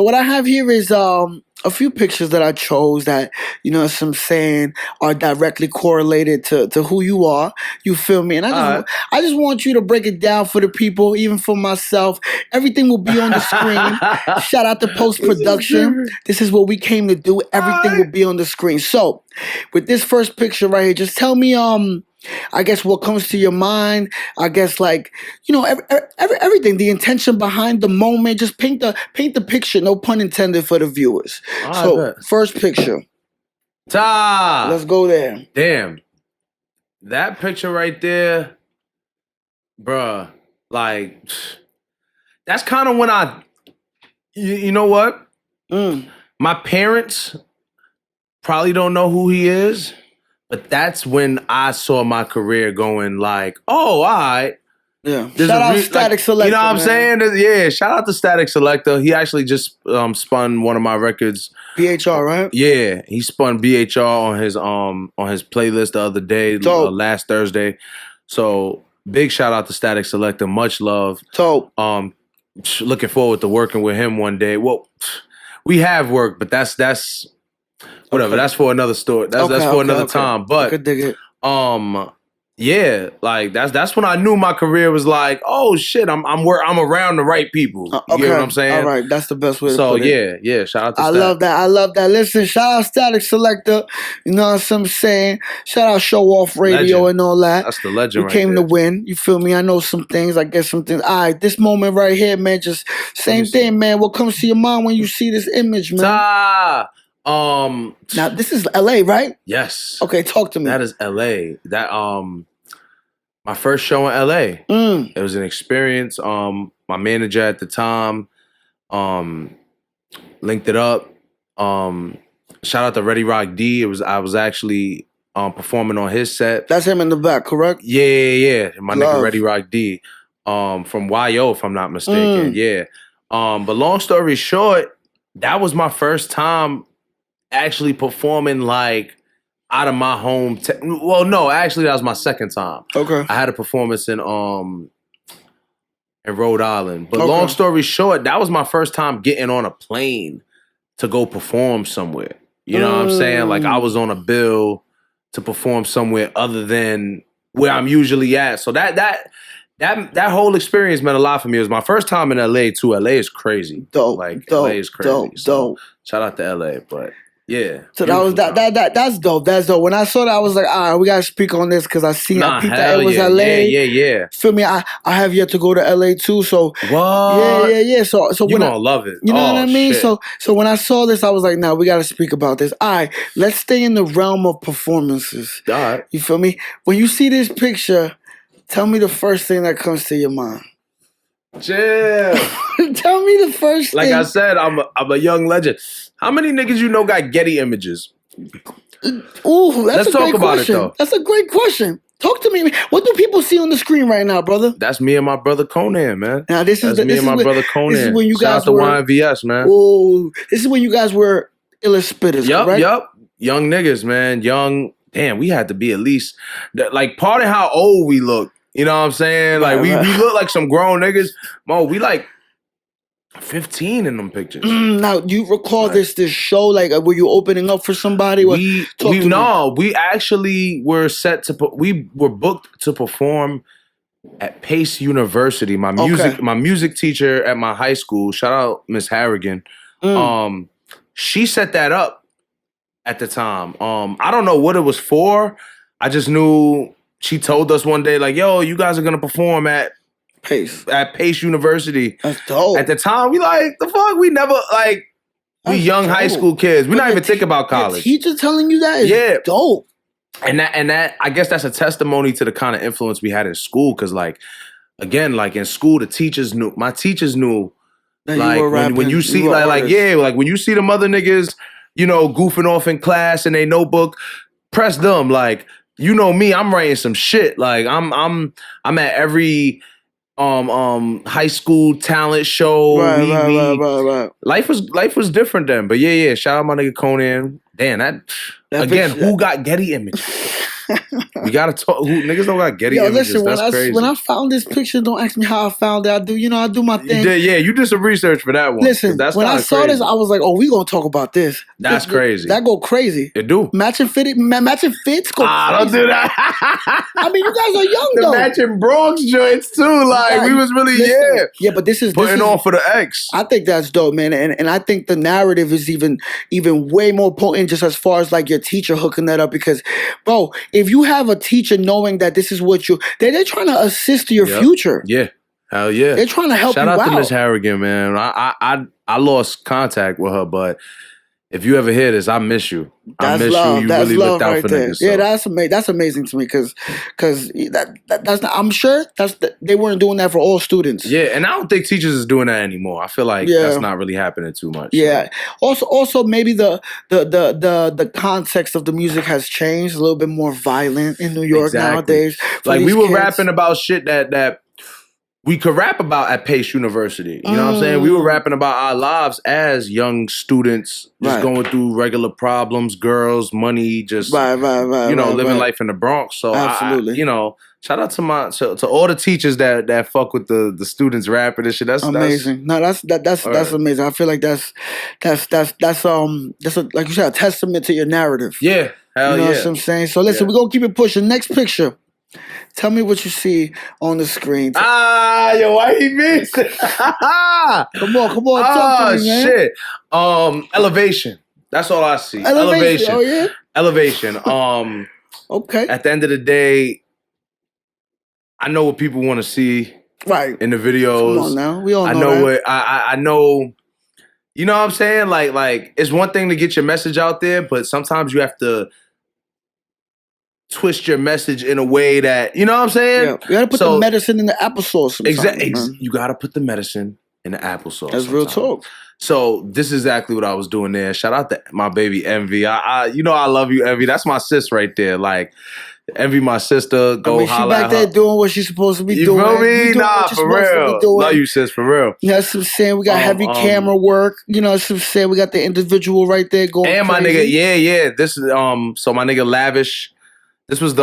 what I have here is a few pictures that I chose that, you know, some saying are directly correlated to who you are. You feel me? And I just want you to break it down for the people, even for myself. Everything will be on the screen. Shout out to post-production. This is what we came to do. Everything will be on the screen. So with this first picture right here, just tell me I guess what comes to your mind. I guess like, you know, everything, the intention behind the moment. Just paint the picture. No pun intended for the viewers. So first picture. Let's go there. Damn, that picture right there, bruh. Like that's kind of when you know what? My parents probably don't know who he is. But that's when I saw my career going like, oh, all right. Yeah. Shout out Static Selector. You know what I'm saying? Yeah, shout out to Static Selector. He actually just spun one of my records. BHR, right? Yeah. He spun BHR on his playlist the other day, last Thursday. So big shout out to Static Selector. Much love. Dope. Looking forward to working with him one day. Well, we have worked, but that's whatever. That's for another story. That's for another time. But I could dig it. Yeah, like that's when I knew my career was like, oh shit, I'm around the right people. You get what I'm saying? All right, that's the best way to put it. Yeah, shout out to I love that. Listen, shout out Static Selector. You know what I'm saying? Shout out Show Off Radio legend. And all that. That's the legend. We came to win. You feel me? I know some things. I guess some things. All right, this moment right here, man, just same thing, man. What comes to your mind when you see this image, man? Now this is LA, right? Yes. Okay, talk to me. That is LA. That my first show in LA. It was an experience. My manager at the time linked it up. Shout out to Ready Rock D. I was actually performing on his set. That's him in the back, correct? Yeah. My nigga Ready Rock D. From YO, if I'm not mistaken. Yeah. But long story short, that was my first time actually performing like out of my home. Well, no, actually that was my second time. Okay. I had a performance in Rhode Island. But long story short, that was my first time getting on a plane to go perform somewhere. You know what I'm saying? Like I was on a bill to perform somewhere other than where I'm usually at. So that whole experience meant a lot for me. It was my first time in LA too. LA is crazy. Dope. Like dope, LA is crazy. Dope. Shout out to LA, but yeah. So that was that's dope. That's dope. When I saw that, I was like, all right, we gotta speak on this because I seen I peeped that it was LA. Yeah. Feel me? I have yet to go to LA too. So what? Yeah. So you gonna love it. You know what I mean? Shit. So when I saw this, I was like, nah, we gotta speak about this. All right, let's stay in the realm of performances. All right. You feel me? When you see this picture, tell me the first thing that comes to your mind. Chill. Tell me the first thing. Like I said, I'm a young legend. How many niggas you know got Getty images? Ooh, Let's talk about it though. That's a great question. Talk to me. What do people see on the screen right now, brother? That's me and my brother Conan, man. Now That's me and my brother Conan. This is when you Shout guys out to were YNVS, man. Oh, this is when you guys were illest spitters, correct? Yup. Young niggas, man. Young. Damn, we had to be at least like part of how old we look. You know what I'm saying? Like we look like some grown niggas. Mo, we like 15 in them pictures. Now, do you recall this show? Like, were you opening up for somebody? We actually were set to we were booked to perform at Pace University. My music teacher at my high school, shout out Miss Harrigan. She set that up at the time. I don't know what it was for. I just knew she told us one day, like, yo, you guys are gonna perform at Pace University. That's dope. At the time, we like, the fuck? We never, like, we young high school kids. We're not even thinking about college. The teacher telling you that is dope. And that, I guess that's a testimony to the kind of influence we had in school. Cause like, again, like in school, my teachers knew, that like when you see when you see them other niggas, you know, goofing off in class in a notebook, press them. Like, you know me, I'm writing some shit. Like I'm at every high school talent show. Right. Life was different then. But yeah. Shout out my nigga Conan. Damn, that again, picture, who got Getty images? We gotta talk. Niggas don't got Getty images. Listen, that's crazy. When I found this picture, don't ask me how I found it. I do my thing. You did some research for that one. Listen, when I saw this, I was like, oh, we gonna talk about this. That's crazy. That go crazy. It do. Matching fits go crazy. Don't do that. I mean, you guys are young though. The matching Bronx joints too. Like we was really Yeah, but this is putting on for the X. I think that's dope, man. And I think the narrative is even way more potent just as far as like your teacher hooking that up, because bro, if you have a teacher knowing that this is what they're trying to assist your future. Yeah. Hell yeah. They're trying to help you out. Shout out to Miss Harrigan, man. I lost contact with her, but if you ever hear this, I miss you. I miss you. You really looked out for niggas. Yeah, that's amazing to me because that's not, I'm sure they weren't doing that for all students. Yeah, and I don't think teachers is doing that anymore. I feel like that's not really happening too much. Yeah. Also maybe the context of the music has changed, a little bit more violent in New York nowadays. Like we were rapping about shit that we could rap about at Pace University. You know what I'm saying? We were rapping about our lives as young students, just going through regular problems, girls, money, just living life in the Bronx. So absolutely, shout out to all the teachers that fuck with the students rapping and shit. That's amazing. That's amazing. I feel like that's like you said, a testament to your narrative. Yeah, hell you know what I'm saying? So listen, we're gonna keep it pushing. Next picture. Tell me what you see on the screen. Yo, why he missed? Come on, talk to me, man. Shit. Elevation. That's all I see. Elevation. Oh yeah. Elevation. Okay. At the end of the day, I know what people want to see. Right. In the videos. Come on now. We all know I know that. what I know. You know what I'm saying? Like it's one thing to get your message out there, but sometimes you have to twist your message in a way that, you know what I'm saying? Yeah, you gotta put the medicine in the applesauce sometimes, man. You gotta put the medicine in the applesauce. That's real talk. So this is exactly what I was doing there. Shout out to my baby Envy. I you know I love you, Envy. That's my sis right there. Like Envy, my sister. Go she holla back at there her. doing what she's supposed to be You doing. feel me? You Nah, for real. Love you, sis, for real. You know what I'm saying? We got heavy camera work. You know what I'm saying? We got the individual right there going and crazy. My nigga, yeah. This is so my nigga Lavish. This was the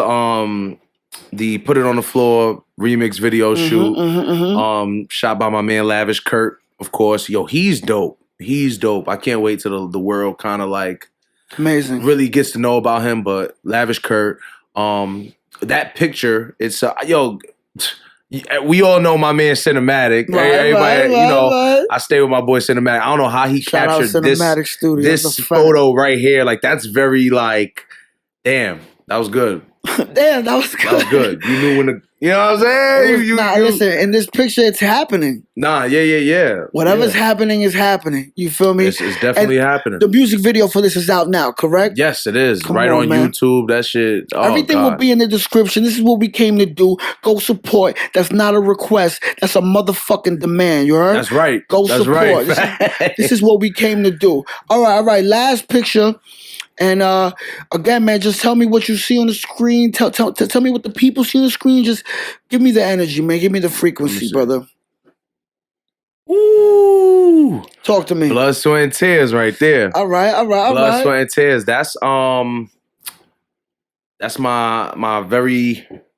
Put It on the Floor remix video shoot. Shot by my man Lavish Kurt, of course. Yo, he's dope. He's dope. I can't wait till the world kind of like amazing really gets to know about him. But Lavish Kurt, that picture, it's yo. We all know my man Cinematic. Everybody, you know, I stay with my boy Cinematic. I don't know how he captured this photo right here. Like that's very like, damn, that was good. Damn, that was good. That was good. You knew when to, you know what I'm saying? Listen, in this picture, it's happening. Yeah. Whatever's happening is happening. You feel me? It's definitely happening. The music video for this is out now, correct? Yes, it is. Come on YouTube. That shit. Oh, everything will be in the description. This is what we came to do. Go support. That's not a request. That's a motherfucking demand. You heard? That's right. Go support. Right. This is what we came to do. All right. Last picture. And again, man, just tell me what you see on the screen. Tell me what the people see on the screen. Just give me the energy, man. Give me the frequency, brother. Ooh. Talk to me. Blood, sweat, and tears right there. All right. Blood, sweat, and tears. That's my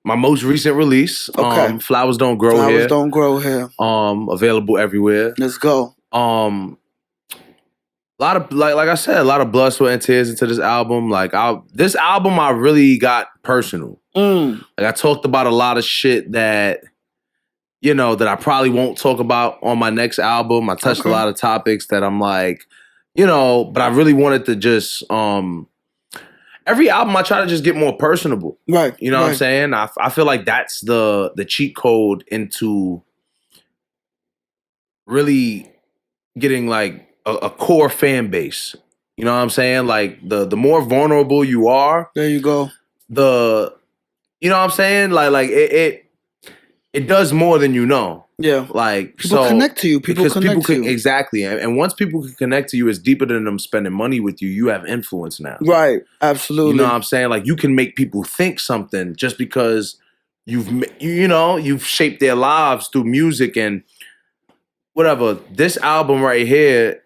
most recent release. Okay. Flowers Don't Grow Here. Flowers Don't Grow Here. Available everywhere. Let's go. A lot of like I said, a lot of blood, sweat, and tears into this album. Like this album, I really got personal. Like I talked about a lot of shit that, you know, that I probably won't talk about on my next album. I touched a lot of topics that I'm like, you know, but I really wanted to just every album I try to just get more personable. Right. You know what I'm saying? I feel like that's the cheat code into really getting like a core fan base. You know what I'm saying? Like the more vulnerable you are, there you go. You know what I'm saying? Like it does more than you know. Yeah. Like people connect to you. People connect to you. Exactly. And once people can connect to you, it's deeper than them spending money with you. You have influence now. Right. Absolutely. You know what I'm saying? Like you can make people think something just because you've shaped their lives through music and whatever. This album right here,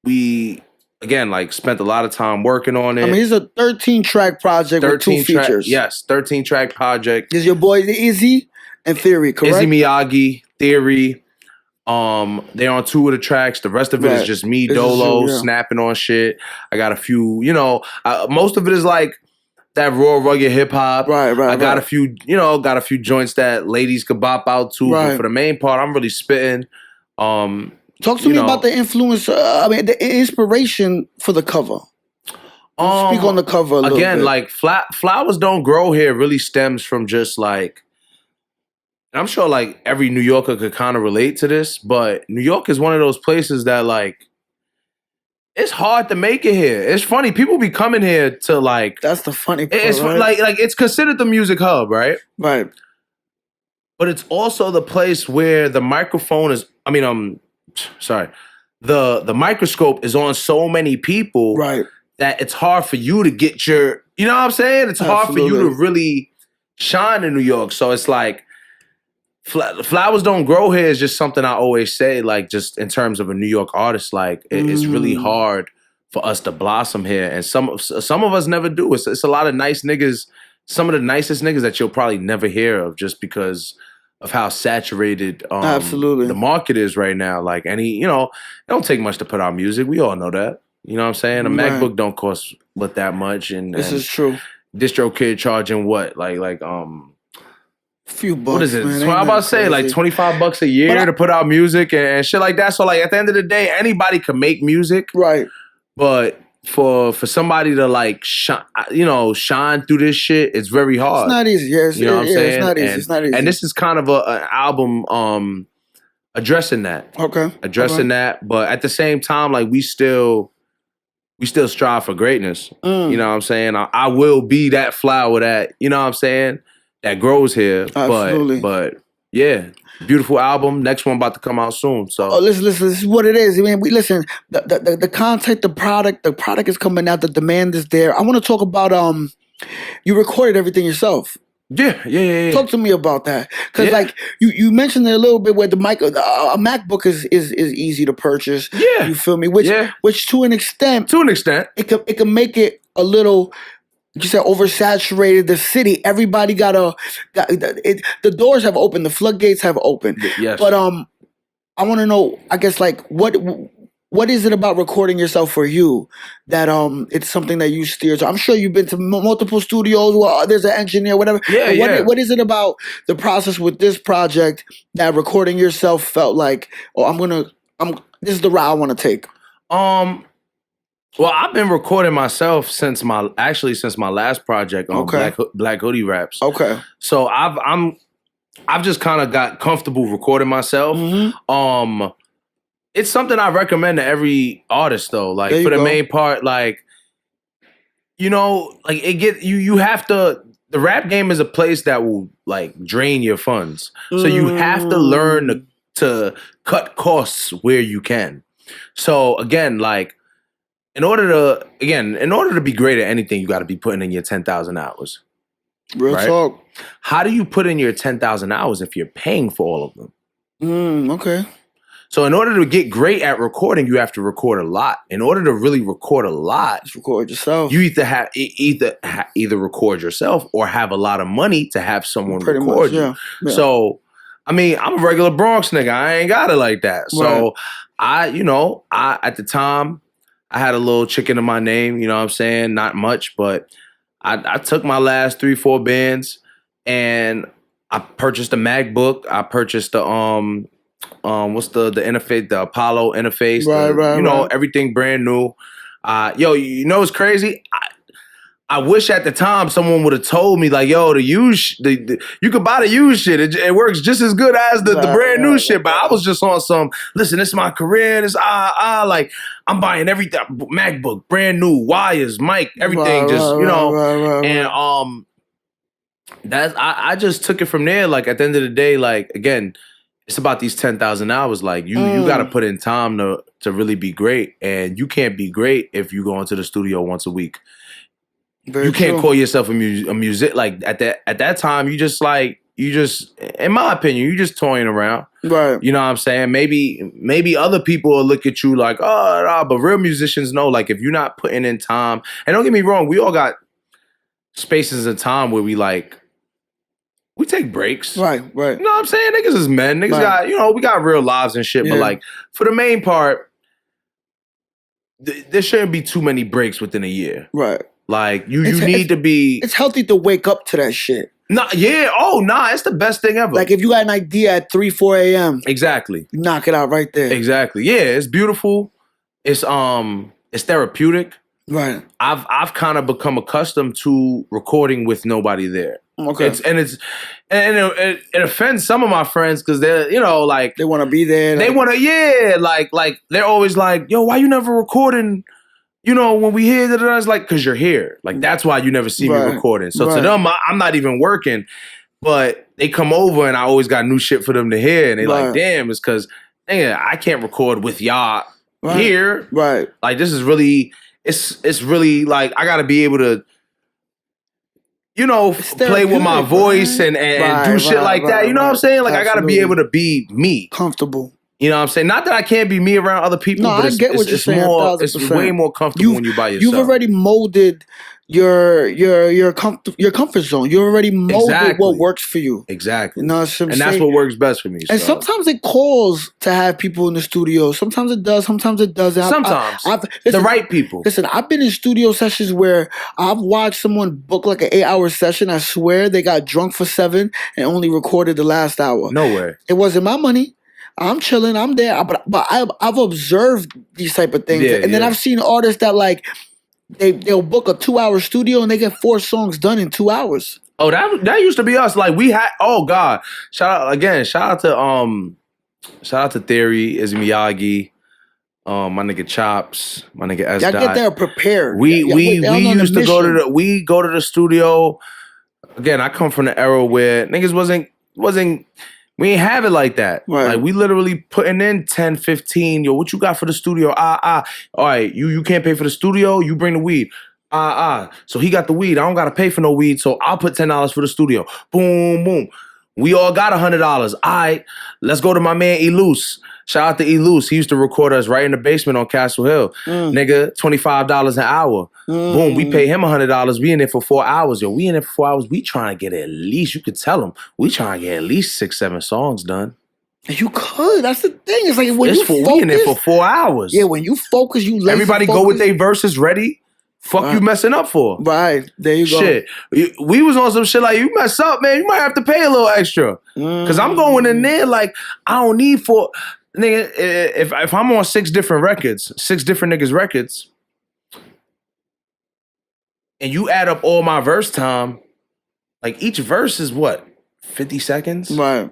we again like spent a lot of time working on it. I mean, it's a 13-track project with 2 features. Yes, 13-track project. Is your boy Izzy and Theory, correct? Izzy Miyagi, Theory. They're on 2 of the tracks. The rest of it is just me, Dolo, snapping on shit. I got a few, you know, most of it is like that raw, rugged hip hop. Right. I got a few, you know, joints that ladies could bop out to. But for the main part, I'm really spitting. Talk to me about the influence. The inspiration for the cover. Speak on the cover a little bit. Like Flowers Don't Grow Here really stems from just like, I'm sure like every New Yorker could kind of relate to this, but New York is one of those places that like, it's hard to make it here. It's funny. People be coming here to like. That's the funny part, it's right? like it's considered the music hub, right? Right. But it's also the place where the microphone is. The microscope is on so many people, right? That it's hard for you to get your. You know what I'm saying? It's hard for you to really shine in New York. So it's like. Flowers Don't Grow Here is just something I always say, like just in terms of a New York artist, like it's really hard for us to blossom here, and some of us never do. It's a lot of nice niggas, some of the nicest niggas that you'll probably never hear of, just because of how saturated the market is right now. Like it don't take much to put out music. We all know that. You know what I'm saying? A MacBook don't cost that much, and this is true. DistroKid charging what like few bucks. What is it? Man, So I'm about to say like $25 a year to put out music and shit like that. So like at the end of the day, anybody can make music, right? But for somebody to like shine through this shit, it's very hard. It's not easy. Yeah, you know what I'm saying? It's not easy. And this is kind of an album, addressing that. Okay. Addressing that. But at the same time, like we still strive for greatness. You know what I'm saying? I will be that flower that, you know what I'm saying, that grows here. Absolutely. But yeah, beautiful album. Next one about to come out soon. So listen, this is what it is. I mean, the content, the product is coming out, the demand is there. I want to talk about you recorded everything yourself. Yeah. Talk to me about that, because like you mentioned it a little bit where the mic, a MacBook is easy to purchase. Yeah, you feel me? Which to an extent, it can make it a little. You said oversaturated the city. Everybody the doors have opened, the floodgates have opened. Yes, but I want to know. I guess like what is it about recording yourself for you that it's something that you steer to? I'm sure you've been to multiple studios where there's an engineer, whatever. What is it about the process with this project that recording yourself felt like, this is the route I want to take? Well, I've been recording myself since my last project on Black Hoodie Raps. Okay. So I've just kind of got comfortable recording myself. Mm-hmm. It's something I recommend to every artist though. Like for the main part, like, you know, like you have to, the rap game is a place that will like drain your funds. So you have to learn to cut costs where you can. So again, like in order to be great at anything, you got to be putting in your 10,000 hours. Real talk. How do you put in your 10,000 hours if you're paying for all of them? Okay. So in order to get great at recording, you have to record a lot. In order to really record a lot, just record yourself. You either record yourself or have a lot of money to have someone record you. Yeah. So, I mean, I'm a regular Bronx nigga. I ain't got it like that. So I at the time, I had a little chicken in my name. You know what I'm saying? Not much, but I took my last 3-4 bands and I purchased a MacBook. I purchased the what's the interface, the Apollo interface, everything brand new. You know what's crazy? I wish at the time someone would have told me like, yo, you could buy the used shit. It works just as good as the brand new shit. But I was just on some, listen, this is my career. This like I'm buying everything, MacBook, brand new, wires, mic, everything, and that's I just took it from there. Like at the end of the day, like again, it's about these 10,000 hours. Like you got to put in time to really be great, and you can't be great if you go into the studio once a week. You can't call yourself a music. Like at that time, you just, in my opinion, you just toying around. Right. You know what I'm saying? Maybe other people will look at you like, oh, nah, but real musicians know, like if you're not putting in time, and don't get me wrong, we all got spaces of time where we take breaks. Right. You know what I'm saying? Niggas is men. Niggas got, we got real lives and shit. Yeah. But like, for the main part, there shouldn't be too many breaks within a year. Right. Like, you need to be... It's healthy to wake up to that shit. Nah, yeah. Oh, nah. It's the best thing ever. Like, if you got an idea at 3, 4 a.m. Exactly. You knock it out right there. Exactly. Yeah, it's beautiful. It's therapeutic. Right. I've kind of become accustomed to recording with nobody there. Okay. It offends some of my friends because they're, like... They want to be there. They want to, like, they're always like, yo, why you never recording... when we hear that, it's like, because you're here. Like, that's why you never see me recording. So to them, I'm not even working. But they come over and I always got new shit for them to hear. And they like, damn, it's because, I can't record with y'all here. Right. Like, this is really, it's really like, I got to be able to, play with my voice and do shit like that. You know what I'm saying? Like, absolutely. I got to be able to be me. Comfortable. You know what I'm saying? Not that I can't be me around other people, but I get what you're saying. It's way more comfortable when you're by yourself. You've already molded your comfort zone. You already molded what works for you. Exactly. You know what I'm saying? And that's what works best for me. And sometimes it calls to have people in the studio. Sometimes it does. Sometimes it doesn't. Sometimes. The right people. Listen, I've been in studio sessions where I've watched someone book like an 8-hour session. I swear they got drunk for 7 and only recorded the last hour. No way. It wasn't my money. I'm chilling. I'm there. But I've observed these type of things. And then I've seen artists that like, they'll book a 2-hour studio and they get 4 songs done in 2 hours. Oh, that used to be us. Like we had, oh God. Shout out to Shout out to Theory, Izzy Miyagi, my nigga Chops, my nigga S. Y'all get there prepared. We y'all on used a to go to mission. we go to the studio. Again, I come from the era where niggas wasn't we ain't have it like that. Right. Like we literally putting in 10, 15. Yo, what you got for the studio? All right, you can't pay for the studio, you bring the weed. So he got the weed. I don't gotta pay for no weed, so I'll put $10 for the studio. Boom, boom. We all got $100. All right, let's go to my man Eluse. Shout out to Eluse. He used to record us right in the basement on Castle Hill. Nigga, $25 an hour. Boom, we pay him $100. We in there for 4 hours. Yo, we in there for 4 hours. We trying to get at least, you could tell him, we trying to get at least 6, 7 songs done. You could. That's the thing. It's like when we in there for 4 hours. Yeah, when you focus, you laser everybody focus. Go with their verses ready. Fuck you messing up for. Right. There you go. Shit. We was on some shit like, you mess up, man, you might have to pay a little extra. Cause I'm going in there like, I don't need for nigga, if I'm on 6 different records, 6 different niggas' records, and you add up all my verse time, like each verse is what? 50 seconds? Right.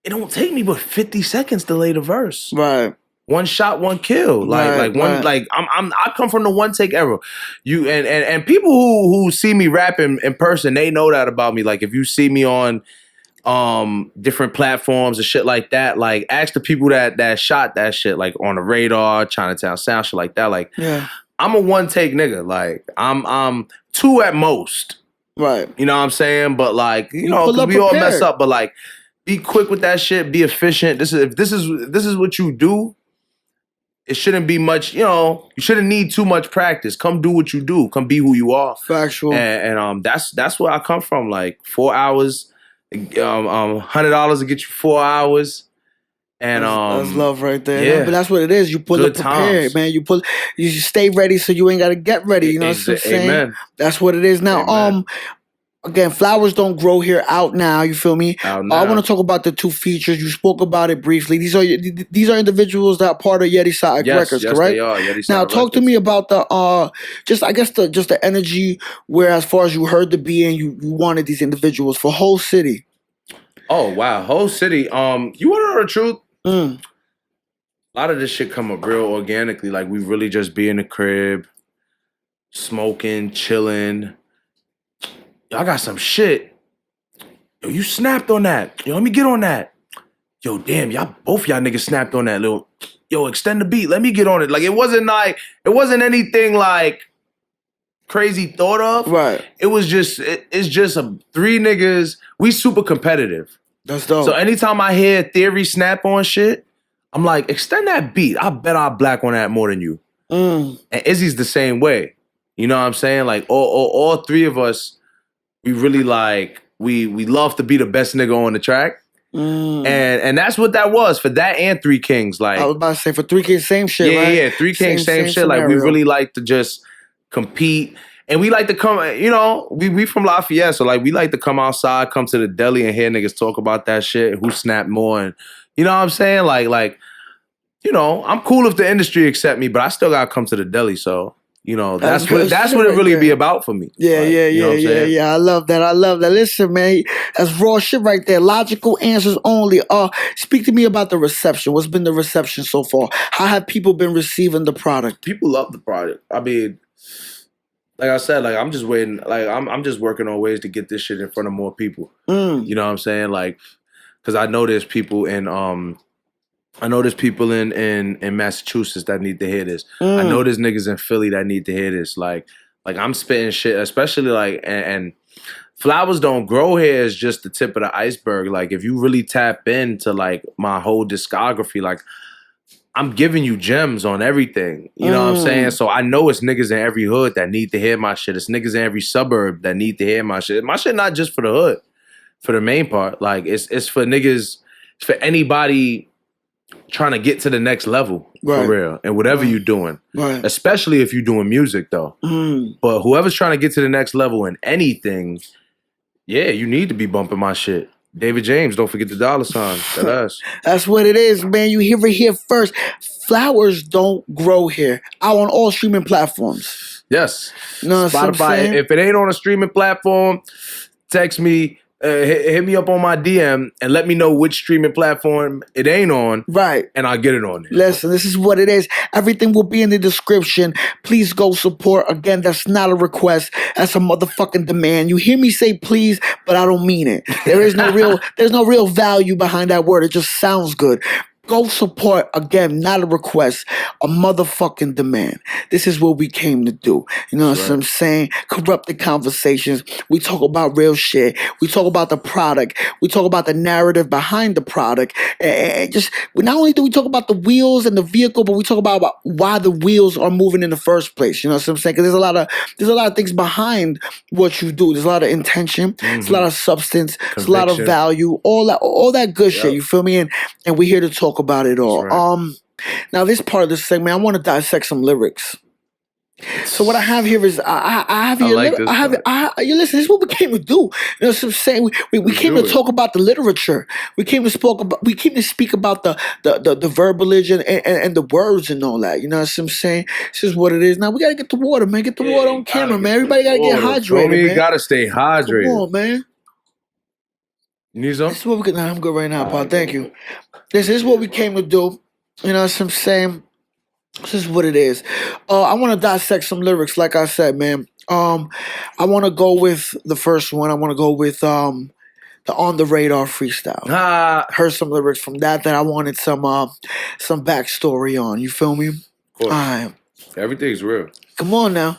It don't take me but 50 seconds to lay the verse. Right. One shot, one kill. I come from the one take era. You and people who see me rapping in person, they know that about me. Like if you see me on different platforms and shit like that, like ask the people that shot that shit, like on the Radar, Chinatown Sound, shit like that. Like I'm a one take nigga. Like I'm 2 at most. Right. You know what I'm saying? But like, you know, cause we all mess up, but like be quick with that shit, be efficient. This is what you do. It shouldn't be much, you know, you shouldn't need too much practice. Come do what you do. Come be who you are. Factual. And that's where I come from. Like 4 hours, $100 to get you 4 hours. And that's love right there. Yeah. No, but that's what it is. You pull up prepared, man. You stay ready so you ain't gotta get ready. You know what I'm saying? Amen. That's what it is. Now, Amen. Again, flowers don't grow here. Out now, you feel me? Out now. I want to talk about the 2 features. You spoke about it briefly. These are individuals that are part of Yeti Side Records, yes, correct? They are. Yeti Side now, talk to me about the the energy where, as far as you heard the beat and you wanted these individuals for Whole City. Oh wow, Whole City. You want to know the truth? A lot of this shit come up real organically. Like we really just be in the crib, smoking, chilling. Yo, I got some shit. Yo, you snapped on that. Yo, let me get on that. Yo, damn, both y'all niggas snapped on that little. Yo, extend the beat. Let me get on it. Like it wasn't anything like crazy thought of. Right. It was just it's just 3 niggas. We super competitive. That's dope. So anytime I hear Theory snap on shit, I'm like, extend that beat. I bet I'll black on that more than you. And Izzy's the same way. You know what I'm saying? Like all 3 of us. We really like we love to be the best nigga on the track, and that's what that was for that and 3 Kings. Like I was about to say for 3 Kings, same shit. Yeah, right? yeah, 3 Kings, same shit. Scenario. Like we really like to just compete, and we like to come. You know, we from Lafayette, so like we like to come outside, come to the deli, and hear niggas talk about that shit. Who snapped more, and you know what I'm saying? Like you know, I'm cool if the industry accept me, but I still gotta come to the deli, so. You know, that's what it really be about for me. Yeah, like, yeah. I love that. Listen, man, that's raw shit right there. Logical answers only. Speak to me about the reception. What's been the reception so far? How have people been receiving the product? People love the product. I mean, like I said, like I'm just waiting. Like I'm just working on ways to get this shit in front of more people. You know what I'm saying? Like, because I know there's people in in Massachusetts that need to hear this. I know there's niggas in Philly that need to hear this. Like I'm spitting shit, especially like and flowers don't grow here is just the tip of the iceberg. Like if you really tap into like my whole discography, like I'm giving you gems on everything. You know what I'm saying? So I know it's niggas in every hood that need to hear my shit. It's niggas in every suburb that need to hear my shit. My shit not just for the hood, for the main part. Like it's for niggas, it's for anybody trying to get to the next level, for real, and whatever you're doing, especially if you're doing music though. But whoever's trying to get to the next level in anything, yeah, you need to be bumping my shit. David James, don't forget the $. That us. That's what it is, man. You hear it here first. Flowers don't grow here. Out on all streaming platforms. Yes. No, Spotify. If it ain't on a streaming platform, text me. hit me up on my DM and let me know which streaming platform it ain't on. Right. And I'll get it on there. Listen, this is what it is. Everything will be in the description. Please go support. Again, that's not a request. That's a motherfucking demand. You hear me say please, but I don't mean it. There's no real value behind that word. It just sounds good. Go support. Again, not a request, a motherfucking demand. This is what we came to do. You know what I'm saying? Corrupted conversations. We talk about real shit. We talk about the product. We talk about the narrative behind the product. And just not only do we talk about the wheels and the vehicle, but we talk about why the wheels are moving in the first place. You know what I'm saying? Because there's a lot of things behind what you do. There's a lot of intention. There's a lot of substance. There's a lot of value. All that good shit. You feel me? And we're here to talk about it all. Right. Now this part of the segment, I want to dissect some lyrics. So what I have here is I have here. You listen. This is what we came to do. You know what I'm saying? We came to talk about the literature. We came to speak about the verbalage and the words and all that. You know what I'm saying? This is what it is. Now we gotta get the water, man. Get the water on camera, man. Everybody gotta get hydrated, man. You gotta stay hydrated. Come on, man. You need some? This is what we could. Nah, I'm good right now, Paul. Thank you. This is what we came to do. You know what I'm saying? This is what it is. I want to dissect some lyrics, like I said, man. I want to go with the first one. I want to go with the On the Radar freestyle. Heard some lyrics from that I wanted some backstory on. You feel me? Of course. All right. Everything's real. Come on now.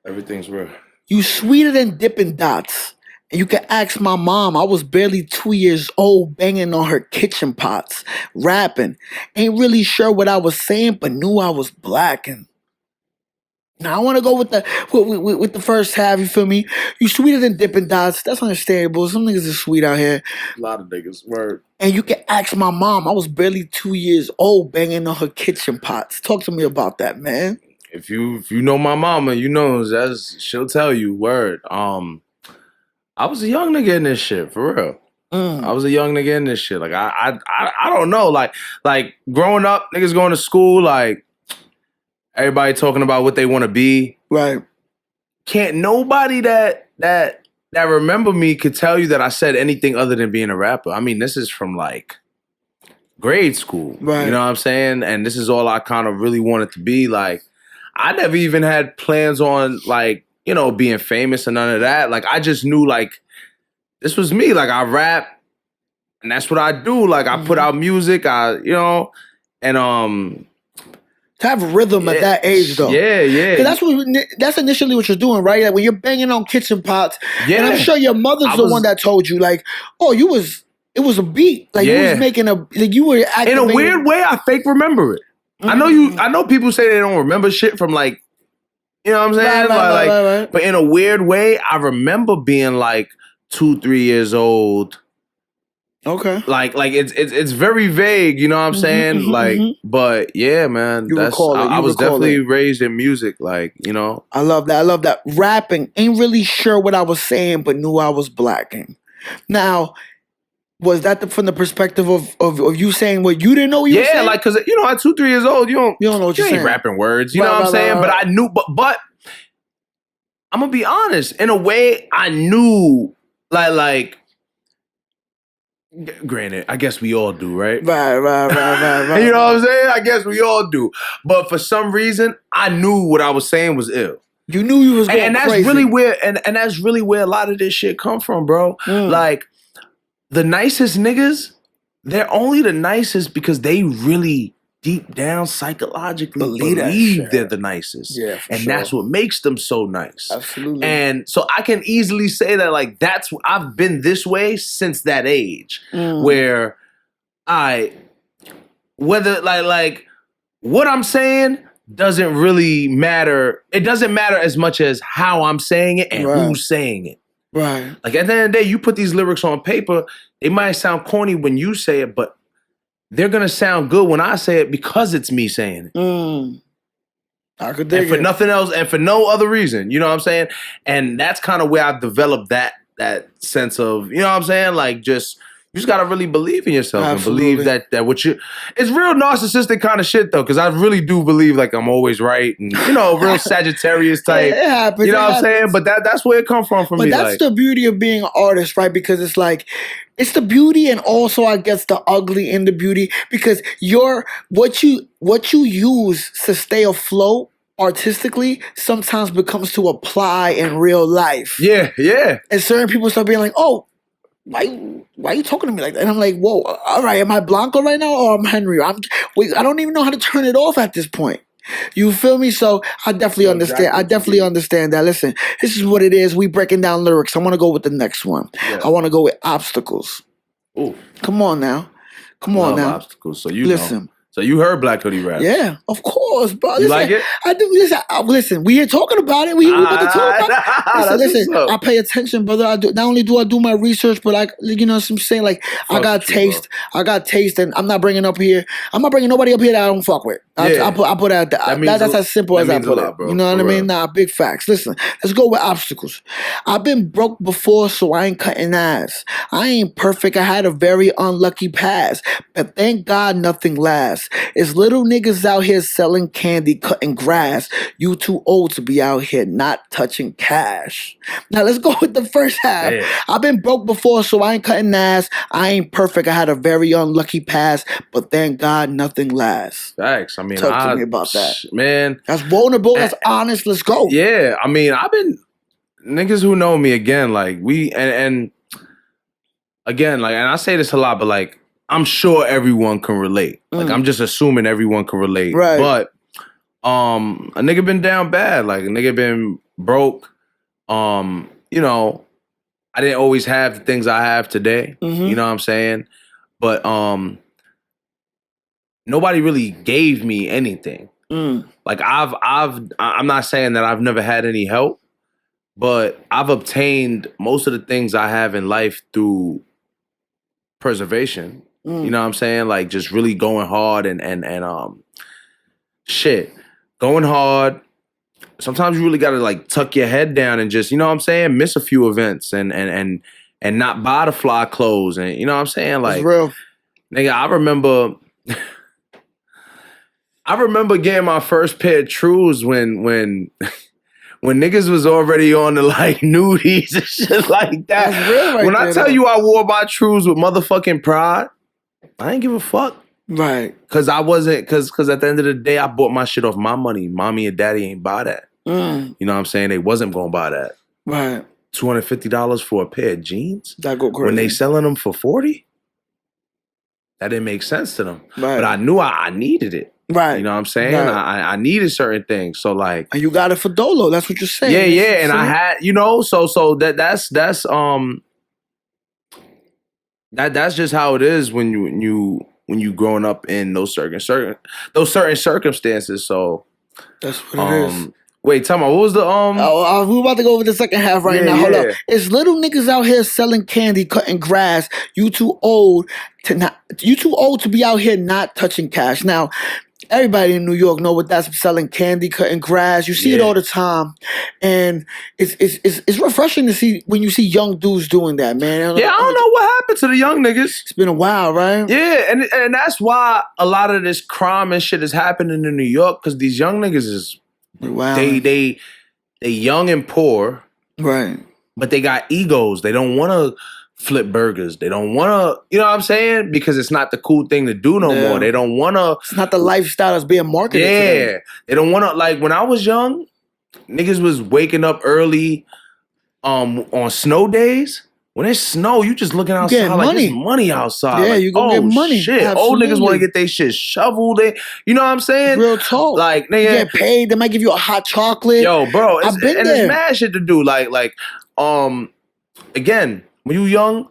Everything's real. You sweeter than Dippin' Dots. And you can ask my mom. I was barely 2 years old, banging on her kitchen pots, rapping. Ain't really sure what I was saying, but knew I was blacking. Now I want to go with the first half. You feel me? You sweeter than Dippin' Dots. That's understandable. Some niggas is sweet out here. A lot of niggas. Word. And you can ask my mom. I was barely 2 years old, banging on her kitchen pots. Talk to me about that, man. If you know my mama, you know she'll tell you. Word. I was a young nigga in this shit, for real. I was a young nigga in this shit. Like I don't know. Like growing up, niggas going to school, like everybody talking about what they want to be. Right. Can't nobody that remember me could tell you that I said anything other than being a rapper. I mean, this is from like grade school. Right. You know what I'm saying? And this is all I kind of really wanted to be. Like, I never even had plans on like, you know, being famous and none of that. Like, I just knew, like, this was me. Like, I rap, and that's what I do. Like, I put out music, and to have rhythm at that age, though. Yeah. Because that's initially what you're doing, right? Like, when you're banging on kitchen pots, and I'm sure your mother's the one that told you, like, oh, it was a beat. Like, you was making you were activating. In a weird way, I fake remember it. I know people say they don't remember shit from, like, you know what I'm saying? Right. But in a weird way, I remember being like 2-3 years old. Okay. Like it's very vague, you know what I'm saying? But yeah, man. I was definitely raised in music, like, you know. I love that. Rapping, ain't really sure what I was saying, but knew I was blacking. Now, was that from the perspective of you saying what you didn't know you were saying? Yeah, like, cause you know, at 2-3 years old, you don't know what you're saying. Rapping words, you know what I'm saying? But I knew, but I'm gonna be honest. In a way, I knew, like. Granted, I guess we all do, right? Right. You know what I'm saying? I guess we all do. But for some reason, I knew what I was saying was ill. You knew you was going and that's crazy. Really where, and that's really where a lot of this shit come from, bro. Like, the nicest niggas, they're only the nicest because they really deep down psychologically believe they're the nicest. Yeah, and that's what makes them so nice. Absolutely. And so I can easily say that, like, I've been this way since that age, where whether like what I'm saying doesn't really matter. It doesn't matter as much as how I'm saying it and who's saying it. Right. Like, at the end of the day, you put these lyrics on paper, they might sound corny when you say it, but they're going to sound good when I say it because it's me saying it. I could dig it. And for nothing else, and for no other reason, you know what I'm saying? And that's kind of where I've developed that sense of, you know what I'm saying? Like, just, You just gotta really believe in yourself Absolutely. and believe that what you. It's real narcissistic kind of shit though, because I really do believe like I'm always right and real Sagittarius type. It happens. You know what I'm saying? But that's where it come from for me. But that's the beauty of being an artist, right? Because it's like it's the beauty and also I guess the ugly in the beauty because what you use to stay afloat artistically sometimes becomes to apply in real life. Yeah. And certain people start being like, oh, why are you talking to me like that? And I'm like, whoa, all right, am I Blanco right now or I'm Henry? I don't even know how to turn it off at this point. You feel me? So I definitely understand. exactly. I definitely understand that. Listen, this is what it is. We breaking down lyrics. I want to go with the next one. Yeah. I want to go with obstacles. Ooh. Come on now. Love obstacles. So listen. So you heard Black Hoodie rap? Yeah, of course, bro. You like it? I do. Listen, we here talking about it. We about to talk about it. Listen, I pay attention, brother. I do. Not only do I do my research, but what I'm saying? Like, I got taste. I got taste, and I'm not bringing nobody up here that I don't fuck with. I put out that's as simple as I put it. Bro, you know what I mean? Nah, big facts. Listen, let's go with obstacles. I've been broke before, so I ain't cutting ass. I ain't perfect. I had a very unlucky past, but thank God nothing lasts. It's little niggas out here selling candy, cutting grass. You too old to be out here not touching cash. Now let's go with the first half. Yeah. I've been broke before, so I ain't cutting ass. I ain't perfect. I had a very unlucky past, but thank God nothing lasts. Facts. I mean, talk to me about that, man. That's vulnerable. That's honest. Let's go. Yeah, I mean, I've been niggas who know me again. Like and again, like, and I say this a lot, but like, I'm sure everyone can relate. Like, I'm just assuming everyone can relate. Right. But a nigga been down bad. Like, a nigga been broke. I didn't always have the things I have today. Mm-hmm. You know what I'm saying? But nobody really gave me anything. Like, I'm not saying that I've never had any help, but I've obtained most of the things I have in life through preservation. You know what I'm saying? Like, just really going hard and going hard. Sometimes you really gotta like tuck your head down and just, you know what I'm saying, miss a few events and not buy the fly clothes, and you know what I'm saying? Like, it's real. Nigga, I remember getting my first pair of Trues when niggas was already on the like nudies and shit like that. That's real right when there, I tell though. you I wore my Trues with motherfucking pride, I ain't give a fuck. Right. Cause at the end of the day, I bought my shit off my money. Mommy and daddy ain't buy that. You know what I'm saying? They wasn't gonna buy that. Right. $250 for a pair of jeans? That go crazy. When they selling them for $40? That didn't make sense to them. Right. But I knew I needed it. Right. You know what I'm saying? Right. I needed certain things. So like, and you got it for Dolo. That's what you're saying. yeah. And I had, so that's just how it is when you growing up in those certain circumstances. So that's what it is. Wait, tell me, what was the we're about to go over the second half right now. Hold up. It's little niggas out here selling candy, cutting grass. You too old to be out here not touching cash. Now, everybody in New York know what that's selling candy, cutting grass. You see it all the time, and it's refreshing to see when you see young dudes doing that, man. Yeah, I don't know what happened to the young niggas. It's been a while, right? Yeah, and that's why a lot of this crime and shit is happening in New York, because these young niggas is they young and poor, right? But they got egos. They don't want to flip burgers. They don't want to, you know what I'm saying? Because it's not the cool thing to do no more. They don't want to. It's not the lifestyle that's being marketed to them. They don't want to, like, when I was young, niggas was waking up early on snow days. When it's snow, you just looking outside like there's money outside. Yeah, like, you gonna get money. Shit. Absolutely. Old niggas want to get their shit shoveled. You know what I'm saying? Real talk. Like, nigga, you get paid. They might give you a hot chocolate. Yo, bro, I've been there. It's mad shit to do. Like, again, when you young,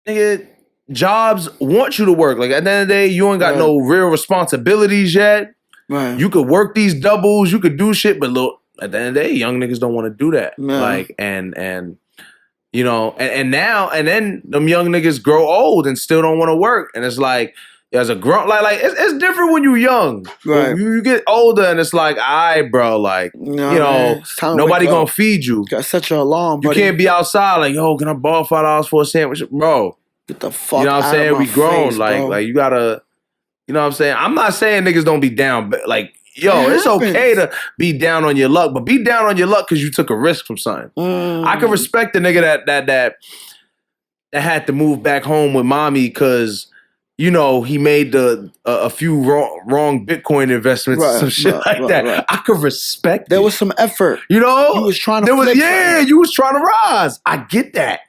nigga, jobs want you to work. Like, at the end of the day, you ain't got no real responsibilities yet. Right. You could work these doubles. You could do shit, but look, at the end of the day, young niggas don't want to do that. Like, and you know, and then them young niggas grow old and still don't want to work. And it's like, as a grown, like it's different when you young. Right. You get older and it's like, all right, bro, like, nobody gonna feed you. Got such an alarm, buddy. You can't be outside like, yo, can I borrow $5 for a sandwich? Bro, Get the fuck You know what I'm out saying? of my We grown. face, like, bro. like you gotta, you know what I'm saying? I'm not saying niggas don't be down, but like, yo, It it's happens. okay to be down on your luck, but be down on your luck because you took a risk from something. I can respect the nigga that had to move back home with mommy because, you know, he made a few wrong Bitcoin investments and some shit like that. Right. I could respect There it. was some effort. You know? You was trying to there was, flip yeah, something. you was trying to rise. I get that.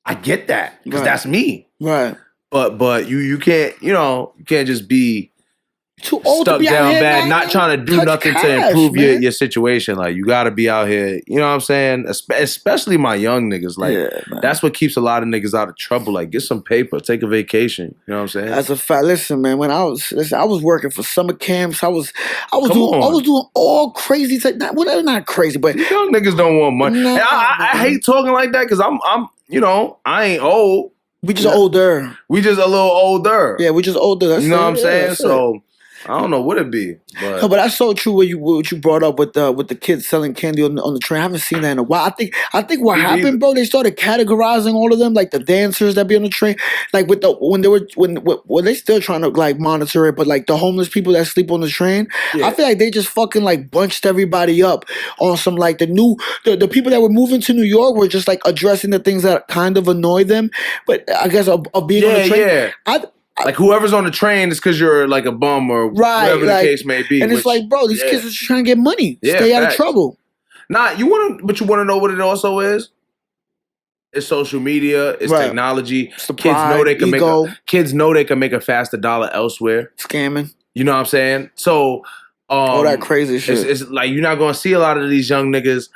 Because that's me. Right. But you can't, you know, you can't just be Too old stuck to be out down here, bad, man. not trying to do Touch nothing to cash, improve man. your situation. Like, you got to be out here, you know what I'm saying? Especially my young niggas. Like, Man. that's what keeps a lot of niggas out of trouble. Like, get some paper, take a vacation. You know what I'm saying? That's a fact. Listen, man. When I was working for summer camps. I was Come doing on. all crazy. Not crazy, but These young niggas don't want money. Nah, And I hate talking like that because I'm, you know, I ain't old. we just older. We just a little older. Yeah, we just older. That's You know what I'm it. Yeah, saying? that's it. So I don't know what it be, No, but but that's so true. What you brought up with the kids selling candy on the train. I haven't seen that in a while. I think what Me happened, neither. bro. They started categorizing all of them, like the dancers that be on the train, like when they still trying to like monitor it, but like the homeless people that sleep on the train. Yeah. I feel like they just fucking like bunched everybody up on some like the people that were moving to New York were just like addressing the things that kind of annoy them. But I guess of being on the train, yeah. Like whoever's on the train is because you're like a bum or whatever the case may be. And it's like, bro, these kids are just trying to get money. Yeah, Stay out of facts. trouble. Nah, you want to know what it also is? It's social media. It's Right. technology. It's the Kids know they pride, can ego. make a faster dollar elsewhere. Scamming. You know what I'm saying? So All that crazy shit. It's like you're not gonna see a lot of these young niggas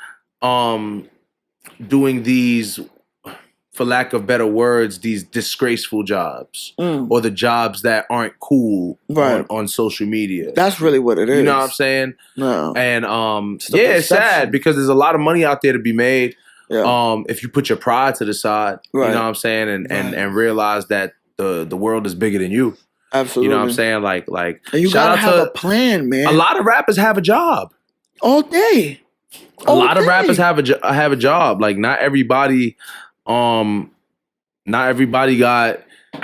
doing these, for lack of better words, these disgraceful jobs or the jobs that aren't cool on social media. That's really what it is. You know what I'm saying? No. And It's it's sad because there's a lot of money out there to be made. Yeah. If you put your pride to the side, Right. you know what I'm saying, and realize that the world is bigger than you. Absolutely. You know what I'm saying? Like and you shout gotta out have to a plan, man. a lot of rappers have a job. All day. A lot of rappers have a job. Like not everybody got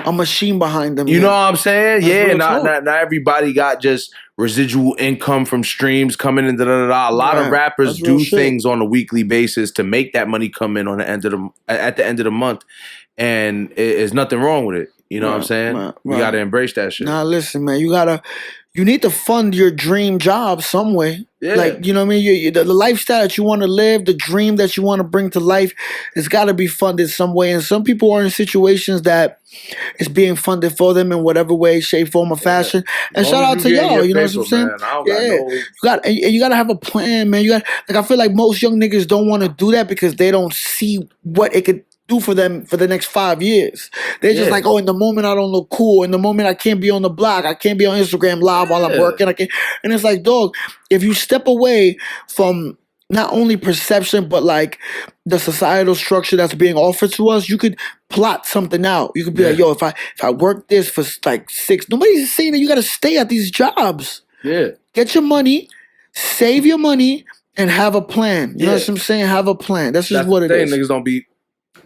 a machine behind them. You know what I'm saying? That's yeah, real not everybody got just residual income from streams coming in. A lot of rappers do things on a weekly basis to make that money come in on the end of at the end of the month, and there's nothing wrong with it. You know what I'm saying? We gotta embrace that shit. Nah, listen, man, you need to fund your dream job some way. Yeah. Like, you know what I mean? The lifestyle that you want to live, the dream that you want to bring to life, it's got to be funded some way. And some people are in situations that it's being funded for them in whatever way, shape, form, or fashion. And shout out to y'all, you know what I'm saying? You got to have a plan, man. Like, I feel like most young niggas don't want to do that because they don't see what it could do for them for the next 5 years. They're just like, oh, in the moment I don't look cool. In the moment I can't be on the block. I can't be on Instagram live while I'm working. And it's like, dog, if you step away from not only perception, but like the societal structure that's being offered to us, you could plot something out. You could be like, yo, if I work this for like 6, nobody's saying that you got to stay at these jobs. Yeah. Get your money, save your money, and have a plan. You know what I'm saying? Have a plan. That's just what it is. Niggas don't be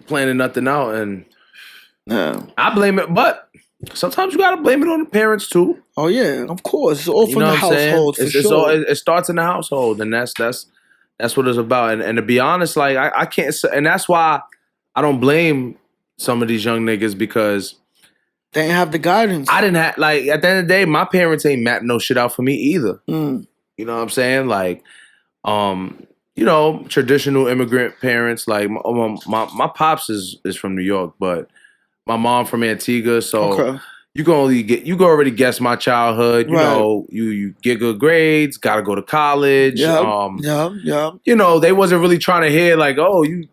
planning nothing out, and I blame it, but sometimes you gotta blame it on the parents too. Oh yeah, of course. It's all from the household for sure. It starts in the household, and that's what it's about. And to be honest, like I can't say, and that's why I don't blame some of these young niggas because they didn't have the guidance. I didn't have, like, at the end of the day, my parents ain't mapped no shit out for me either. You know what I'm saying? Like, you know, traditional immigrant parents. Like my pops is from New York, but my mom from Antigua. So you can already guess my childhood. You know, you get good grades, gotta go to college. You know, they wasn't really trying to hear like, oh, you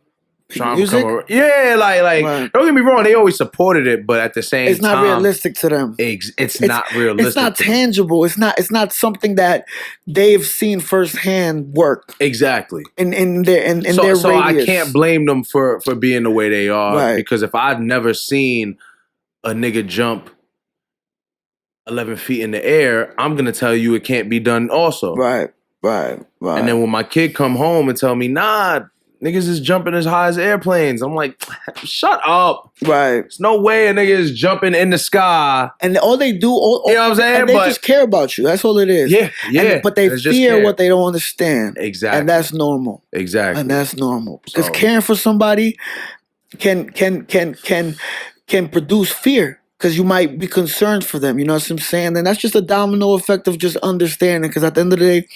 trying to come around. Yeah, like don't get me wrong, they always supported it, but at the same time, it's not realistic to them. It's not realistic. It's not tangible. It's not something that they've seen firsthand work. Exactly. In their radius. I can't blame them for being the way they are because if I'd never seen a nigga jump 11 feet in the air, I'm gonna tell you it can't be done also. Right. And then when my kid come home and tell me, nah, niggas is jumping as high as airplanes. I'm like, shut up. Right. There's no way a nigga is jumping in the sky. And all they do, You know what I'm saying? and they just care about you. That's all it is. Yeah, yeah. But they fear what they don't understand. Exactly. And that's normal. Exactly. And that's normal. Because caring for somebody can produce fear. Because you might be concerned for them, you know what I'm saying? And that's just a domino effect of just understanding. Because at the end of the day,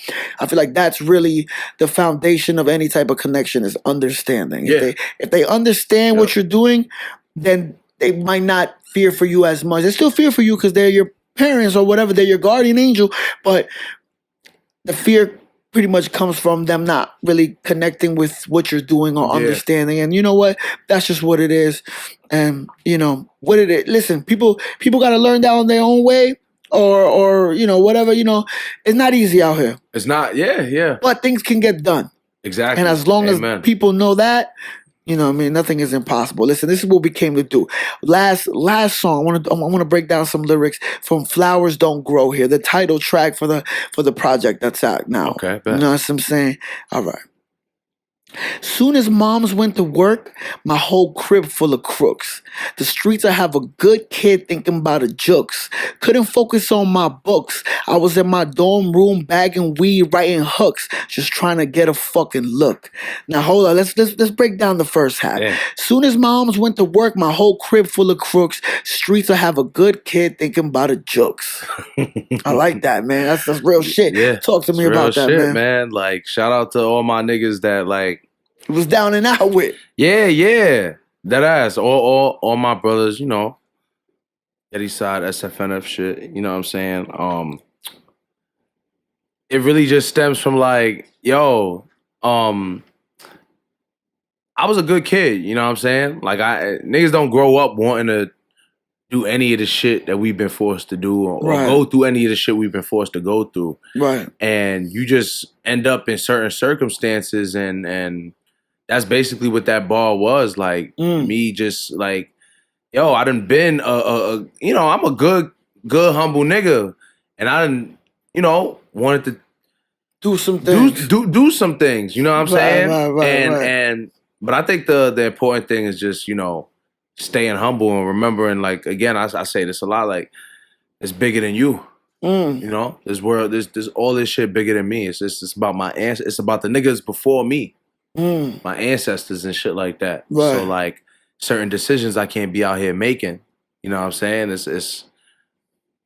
I feel like that's really the foundation of any type of connection is understanding. Yeah. If they understand what you're doing, then they might not fear for you as much. They still fear for you because they're your parents or whatever. They're your guardian angel. But the fear pretty much comes from them not really connecting with what you're doing or understanding. And you know what? That's just what it is. And you know what it is. Listen, people got to learn that on their own way, or you know whatever. You know, it's not easy out here. It's not. Yeah. But things can get done. Exactly. And as long as people know that, you know, what I mean, nothing is impossible. Listen, this is what we came to do. Last song, I want to break down some lyrics from "Flowers Don't Grow Here," the title track for the project that's out now. Okay, you know what I'm saying? All right. Soon as moms went to work, my whole crib full of crooks. The streets I have a good kid thinking about a jukes. Couldn't focus on my books. I was in my dorm room bagging weed, writing hooks, just trying to get a fucking look. Now hold on, let's break down the first half. Yeah. Soon as moms went to work, my whole crib full of crooks. Streets I have a good kid thinking about a jukes. I like that, man. That's real shit. Yeah. Talk to me about that, shit, man. Like, shout out to all my niggas that like It was down and out with. Yeah. That ass. All my brothers, you know. Eddie Side, SFNF shit. You know what I'm saying? It really just stems from like, yo, I was a good kid, you know what I'm saying? Like niggas don't grow up wanting to do any of the shit that we've been forced to do or go through any of the shit we've been forced to go through. Right. And you just end up in certain circumstances and that's basically what that bar was. Like me just like, yo, I done been you know, I'm a good, humble nigga. And I done, you know, wanted to do some things. Do some things, you know what I'm saying? Right. But I think the important thing is just, you know, staying humble and remembering, like, again, I say this a lot, like, it's bigger than you. You know, this world, there's all this shit bigger than me. It's about my it's about the niggas before me. My ancestors and shit like that. Right. So like certain decisions I can't be out here making. You know what I'm saying? It's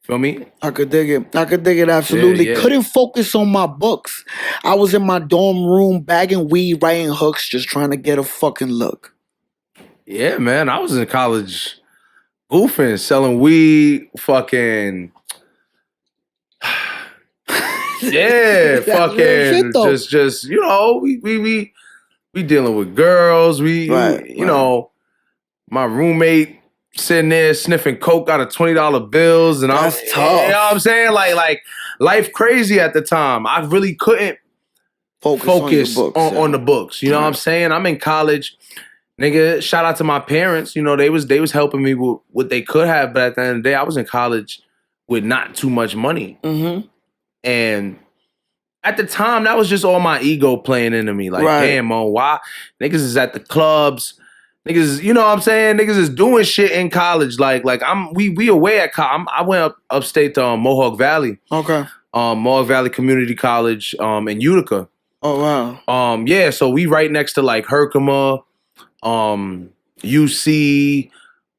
feel me? I could dig it absolutely. Yeah. Couldn't focus on my books. I was in my dorm room bagging weed, writing hooks, just trying to get a fucking look. Yeah, man. I was in college goofing, selling weed, fucking yeah, fucking just you know, we dealing with girls. You know, my roommate sitting there sniffing coke out of $20 bills, and that's tough. You know what I'm saying? Like life crazy at the time. I really couldn't focus on the books. You know what I'm saying? I'm in college, nigga. Shout out to my parents. You know, they was helping me with what they could have, but at the end of the day, I was in college with not too much money. And at the time, that was just all my ego playing into me. Like, damn, man, why? Niggas is at the clubs. Niggas, you know what I'm saying? Niggas is doing shit in college. Like we away at college. I went upstate to Mohawk Valley. Okay. Mohawk Valley Community College in Utica. Oh, wow. Yeah, so we right next to like Herkimer, UC,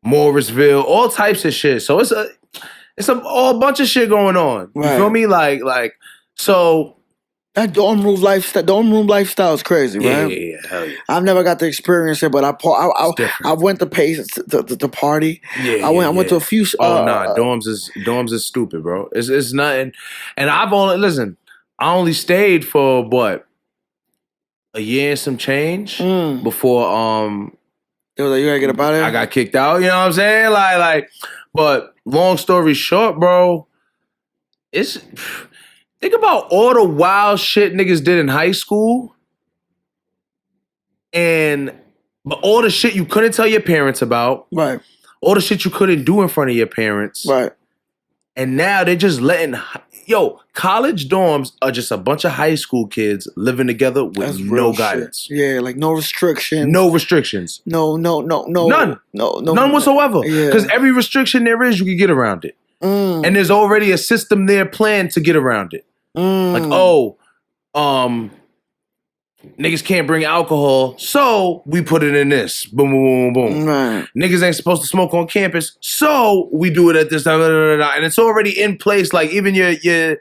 Morrisville, all types of shit. So it's a whole bunch of shit going on. You feel me? Like so. That dorm room lifestyle is crazy, right? Yeah, hell yeah. I've never got to experience it, but I went to pay to party. Yeah, I went to a few. Dorms is stupid, bro. It's nothing. And I only stayed for what, a year and some change before it was like, you gotta get up out of here. I got kicked out. You know what I'm saying? Like, but long story short, bro, think about all the wild shit niggas did in high school, but all the shit you couldn't tell your parents about, right? All the shit you couldn't do in front of your parents, right? And now they're just letting college dorms are just a bunch of high school kids living together with That's no real guidance. shit. Yeah, like no restrictions. No restrictions. No. None. None whatsoever. Yeah. Because every restriction there is, you can get around it. And there's already a system there planned to get around it. Like, niggas can't bring alcohol, so we put it in this. Boom, boom, boom, boom. Right. Niggas ain't supposed to smoke on campus, so we do it at this time. And it's already in place. Like even your even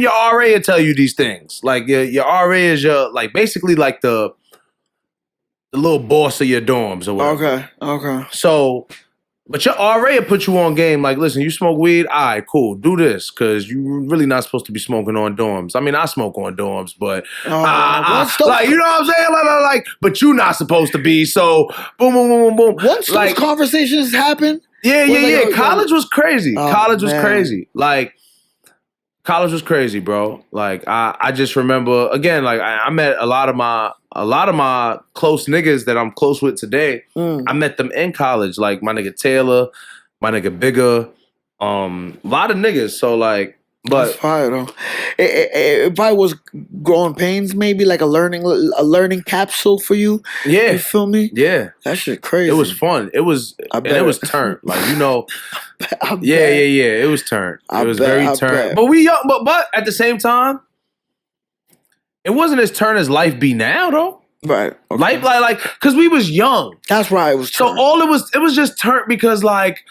your RA will tell you these things. Like your RA is your like basically like the little boss of your dorms or whatever. Okay. So. But your RA will put you on game like, listen, you smoke weed? All right, cool. Do this, because you're really not supposed to be smoking on dorms. I mean, I smoke on dorms, but like, you know what I'm saying? Like, but you're not supposed to be, so boom, boom, boom, boom, boom. Once those conversations happen? Yeah. College was crazy. College was crazy. Like, college was crazy, bro. Like, I just remember, again, like, I met a lot of my close niggas that I'm close with today. I met them in college. Like, my nigga Taylor, my nigga Bigger, a lot of niggas. So, like, but that's fire though. If I was growing pains, maybe like a learning capsule for you. Yeah, you feel me? Yeah, that shit crazy. It was fun. It was, and it was turned. Like, you know, yeah. It was turned. It was very turned. But we young, but at the same time, it wasn't as turned as life be now though. Right. Okay. Like, cause we was young. That's right. It was turned. So it was just turned because like.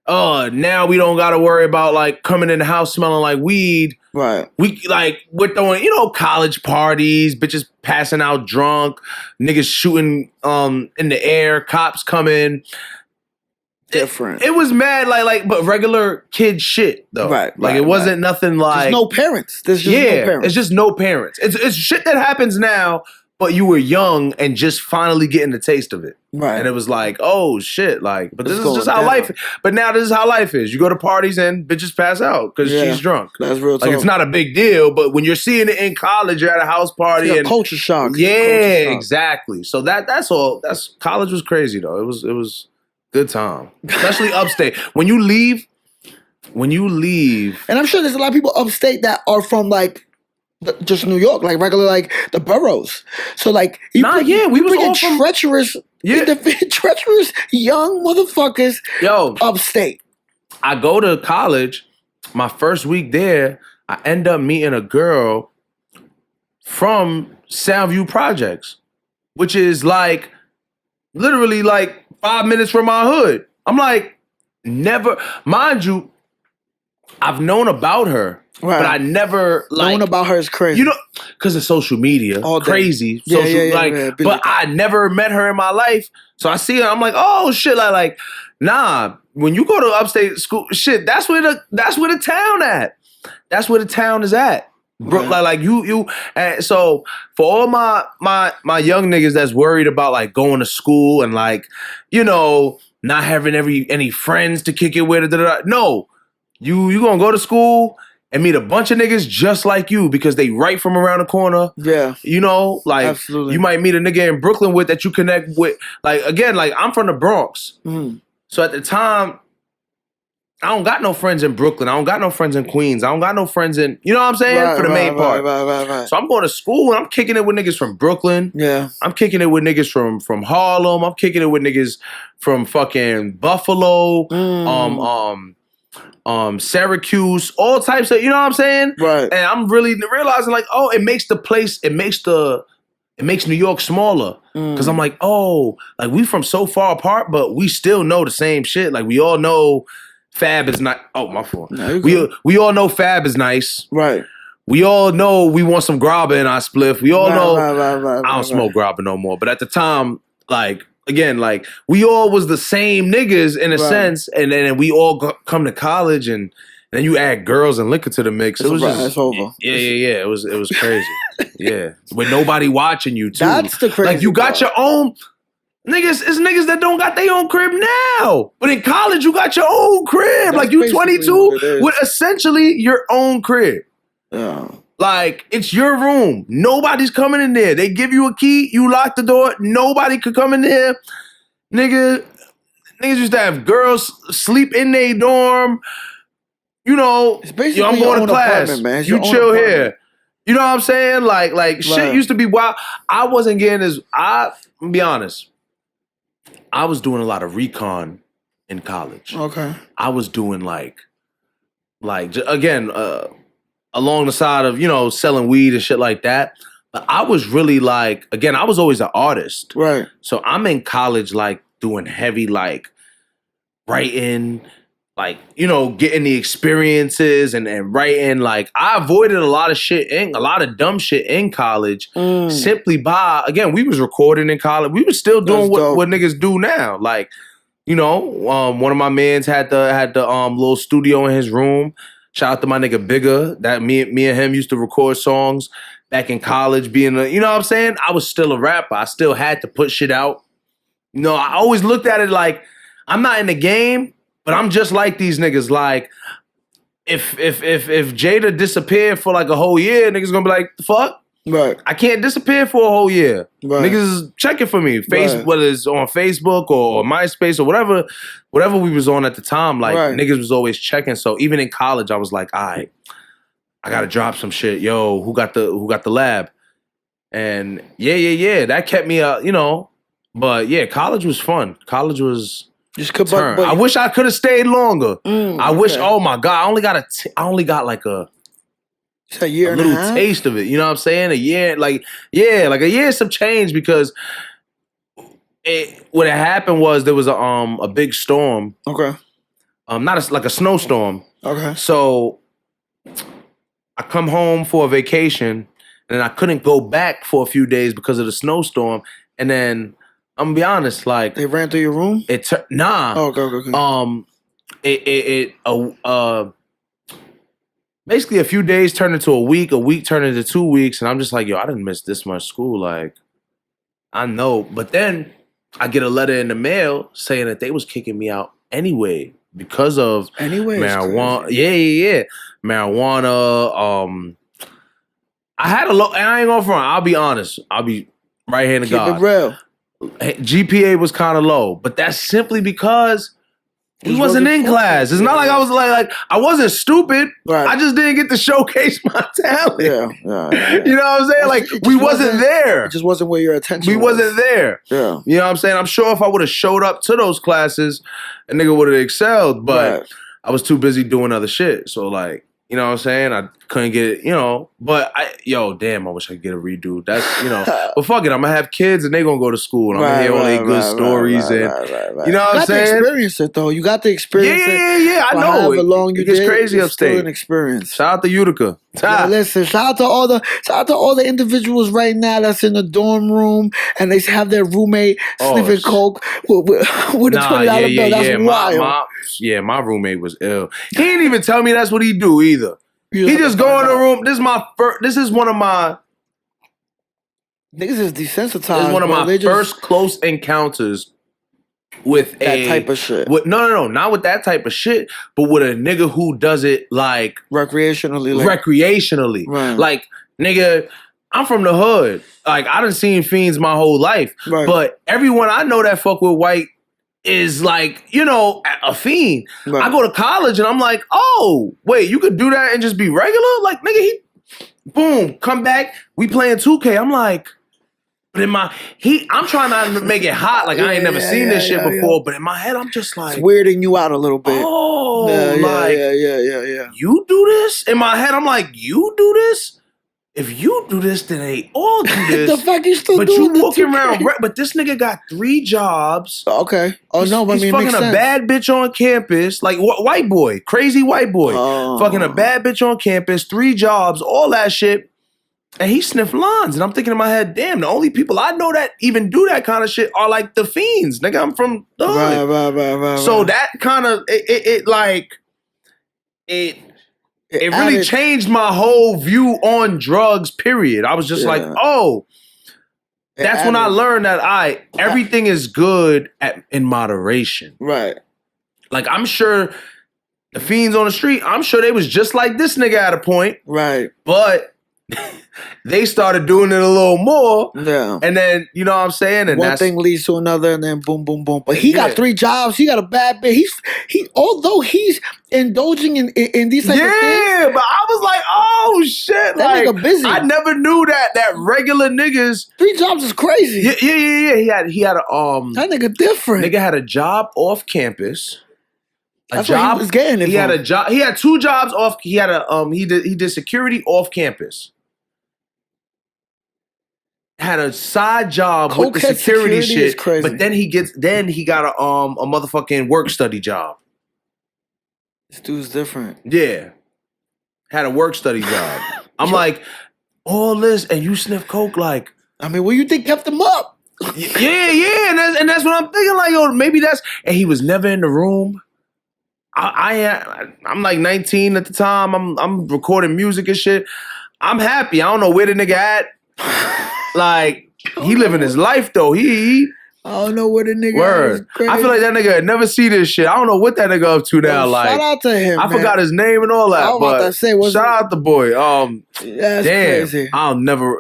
Now we don't gotta worry about like coming in the house smelling like weed. Right. We're throwing, college parties, bitches passing out drunk, niggas shooting in the air, cops coming. Different. It was mad but regular kid shit though. Right. Like it wasn't nothing like there's no parents. There's just no parents. It's just no parents. It's shit that happens now, but you were young and just finally getting the taste of it. Right. And it was like, oh shit, like, but this is just how life is. But now this is how life is. You go to parties and bitches pass out because she's drunk. That's real talk. Like, it's not a big deal, but when you're seeing it in college, you're at a house party. It's a culture shock. Yeah, exactly. So that's all. College was crazy though. It was good time. Especially upstate. When you leave. And I'm sure there's a lot of people upstate that are from like just New York, like regular, like the boroughs. So like, we was all from treacherous, treacherous young motherfuckers. Upstate. I go to college. My first week there, I end up meeting a girl from Soundview Projects, which is like literally like 5 minutes from my hood. I'm like, never, mind you, I've known about her. Right. But I never knowing about her is crazy. Because of social media. All crazy. Yeah, but I never met her in my life. So I see her, I'm like, oh shit, like, nah. When you go to upstate school, shit, that's where the town at. That's where the town is at. Bro, like you and so for all my young niggas that's worried about like going to school and like, not having any friends to kick it with, no. You gonna go to school and meet a bunch of niggas just like you because they right from around the corner. Yeah. Absolutely. You might meet a nigga in Brooklyn that you connect with. Like, again, like I'm from the Bronx. Mm. So at the time, I don't got no friends in Brooklyn. I don't got no friends in Queens. I don't got no friends in, you know what I'm saying? For the main part. Right. So I'm going to school and I'm kicking it with niggas from Brooklyn. Yeah. I'm kicking it with niggas from Harlem. I'm kicking it with niggas from fucking Buffalo. Syracuse, all types of, you know what I'm saying? Right. And I'm really realizing like, oh, it makes New York smaller. Cause I'm like, oh, like we from so far apart, but we still know the same shit. Like we all know Fab is not, oh, my fault. No, we all know Fab is nice. Right. We all know we want some grabba in our spliff. We all know, I don't smoke grabba no more. But at the time, like, again, like we all was the same niggas in a sense, and then we all come to college, and then you add girls and liquor to the mix. It was it's over. Yeah. It was crazy. Yeah, with nobody watching you too. That's the crazy. Like you got your own niggas. It's niggas that don't got their own crib now, but in college you got your own crib. That's like you 22 with essentially your own crib. Yeah. Like, it's your room. Nobody's coming in there. They give you a key. You lock the door. Nobody could come in there. Niggas used to have girls sleep in their dorm. It's basically I'm your going own to class. apartment, man. It's You your own chill apartment. here. You know what I'm saying? Like shit used to be wild. I wasn't getting I'm gonna be honest. I was doing a lot of recon in college. Okay. I was doing again, along the side of, selling weed and shit like that. But I was really again, I was always an artist. Right. So I'm in college, doing heavy, writing, getting the experiences and writing. I avoided a lot of dumb shit in college simply by, again, we was recording in college. We was still doing what niggas do now. One of my mans had the little studio in his room. Shout out to my nigga Bigger. That me and him used to record songs back in college. Being you know what I'm saying? I was still a rapper. I still had to put shit out. I always looked at it like I'm not in the game, but I'm just like these niggas. If Jada disappeared for a whole year, niggas gonna be like, the fuck? Right. I can't disappear for a whole year. Right. Niggas is checking for me. Right. Whether it's on Facebook or MySpace or whatever we was on at the time, niggas was always checking. So even in college, I was like, all right, I gotta drop some shit. Yo, who got the lab? And yeah. That kept me But yeah, college was fun. College was turn. I wish I could have stayed longer. I wish. Oh my god, I only got a year a little taste of it. You know what I'm saying? A year, like a year, some change because what had happened was there was a big storm. Okay. Not a snowstorm. Okay. So I come home for a vacation and I couldn't go back for a few days because of the snowstorm. And then I'm gonna be honest, they ran through your room. Nah. Oh, okay. Basically a few days turned into a week turned into 2 weeks, and I'm just like, yo, I didn't miss this much school. I know. But then I get a letter in the mail saying that they was kicking me out anyway because of marijuana. Yeah. Marijuana. I had a low, and I ain't going front. I'll be honest. I'll be right hand to God. Keep it real. GPA was kind of low, but that's simply because he wasn't in class. It's not like I was like I wasn't stupid. Right. I just didn't get to showcase my talent. Yeah. You know what I'm saying? We wasn't there. It just wasn't where your attention was. We wasn't there. Yeah. You know what I'm saying? I'm sure if I would have showed up to those classes, a nigga would have excelled, but I was too busy doing other shit. So you know what I'm saying? I couldn't get it, but I wish I could get a redo. That's, but fuck it, I'm gonna have kids and they gonna go to school and I'm gonna hear all their good stories and, you know what I'm saying? You got to experience it though. You got to experience it. Yeah, I know. However long you it gets did, crazy it's upstate. still an experience. Shout out to Utica. Listen, shout out to all the individuals right now that's in the dorm room and they have their roommate sniffing coke with a $20 bill. That's wild. My roommate was ill. He didn't even tell me that's what he do either. He just go in the room. This is one of my niggas is desensitized. This is one of my first close encounters with that type of shit. No, not with that type of shit, but with a nigga who does it recreationally. Right. Nigga, I'm from the hood. I done seen fiends my whole life. Right. But everyone I know that fuck with white is a fiend. Right. I go to college and I'm like, oh, wait, you could do that and just be regular? Nigga, boom, come back, we playing 2K. I'm like, but I'm trying not to make it hot. I ain't never seen this shit before, but in my head, I'm just like, it's weirding you out a little bit. Oh, yeah. You do this? In my head, I'm like, you do this? If you do this, then they all do this. The fuck you still but doing you walking around. But this nigga got 3 jobs. Okay. Oh no, but he's fucking a bad bitch on campus, white boy, crazy white boy, fucking a bad bitch on campus, 3 jobs, all that shit, and he sniffed lines. And I'm thinking in my head, damn, the only people I know that even do that kind of shit are the fiends, nigga. I'm from the hood. Right. So that kind of it really changed my whole view on drugs, period. I was just like, oh, that's when I learned that everything is good in moderation. Right. I'm sure the fiends on the street, I'm sure they was just like this nigga at a point. Right. But they started doing it a little more. Yeah. And then, you know what I'm saying? And one thing leads to another, and then boom, boom, boom. But he got 3 jobs. He got a bad bit. Although he's indulging in these type of things. Yeah, but I was like, oh shit, that nigga busy. I never knew that regular niggas 3 jobs is crazy. Yeah. He had a that nigga different. Nigga had a job off campus. That's where he was getting it. He had a job. He had 2 jobs off. He had a he did security off campus. Had a side job with the security shit, but then he got a motherfucking work study job. This dude's different. Yeah, had a work study job. I'm like, all this, and you sniff coke, like. I mean, what do you think kept him up? Yeah, and that's what I'm thinking. Like, yo, maybe that's. And he was never in the room. I'm like 19 at the time. I'm recording music and shit. I'm happy. I don't know where the nigga at. Like, he living his life though. He I don't know where the nigga word. I feel like that nigga had never see this shit. I don't know what that nigga up to now. Like, shout out to him. I forgot his name and all that. I was about to say, shout out the boy. That's damn, crazy. I'll never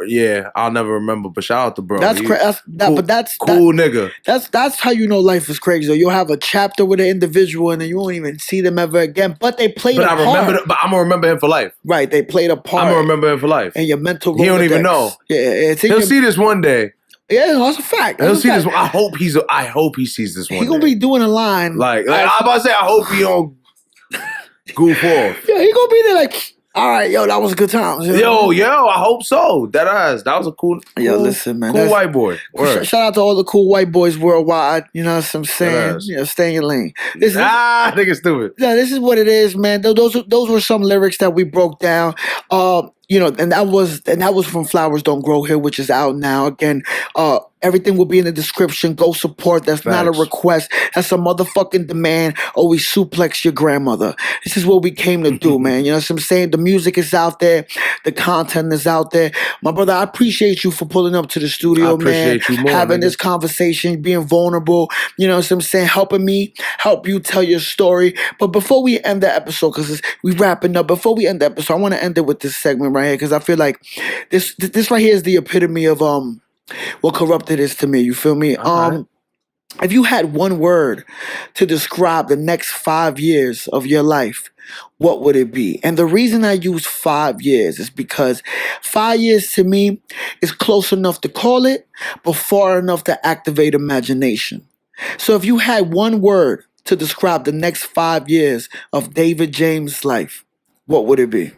remember. But shout out to bro. That's crazy. But that's cool nigga. That's how you know life is crazy. Though you'll have a chapter with an individual and then you won't even see them ever again. But they played a part. But I'm gonna remember him for life. Right, they played a part. I'm gonna remember him for life. And your mental. He don't even know. Yeah, he'll see this one day. Yeah, that's a fact. He'll see this. I hope he sees this one. He gonna be doing a line. Like I'm about to say, I hope he don't goof off. Yeah, he gonna be there like, all right, yo, that was a good time. Yo, I hope so. That was a cool. Listen, man, cool white boy. Shout out to all the cool white boys worldwide. You know what I'm saying? Stay in your lane. Nigga stupid. Yeah, this is what it is, man. Those were some lyrics that we broke down. And that was from Flowers Don't Grow Here, which is out now. Again, everything will be in the description. Go support. That's not a request. That's a motherfucking demand. Always suplex your grandmother. This is what we came to do, man. You know what I'm saying? The music is out there. The content is out there. My brother, I appreciate you for pulling up to the studio, man. You more, having nigga. this conversation, being vulnerable. You know what I'm saying? Helping me, help you tell your story. But before we end the episode, because we wrapping up, before we end the episode, I want to end it with this segment right here, because I feel like this right here is the epitome of what corrupted is to me. You feel me? If you had one word to describe the next 5 years of your life, what would it be? And the reason I use 5 years is because 5 years to me is close enough to call it, but far enough to activate imagination. So if you had one word to describe the next 5 years of David James' life, what would it be?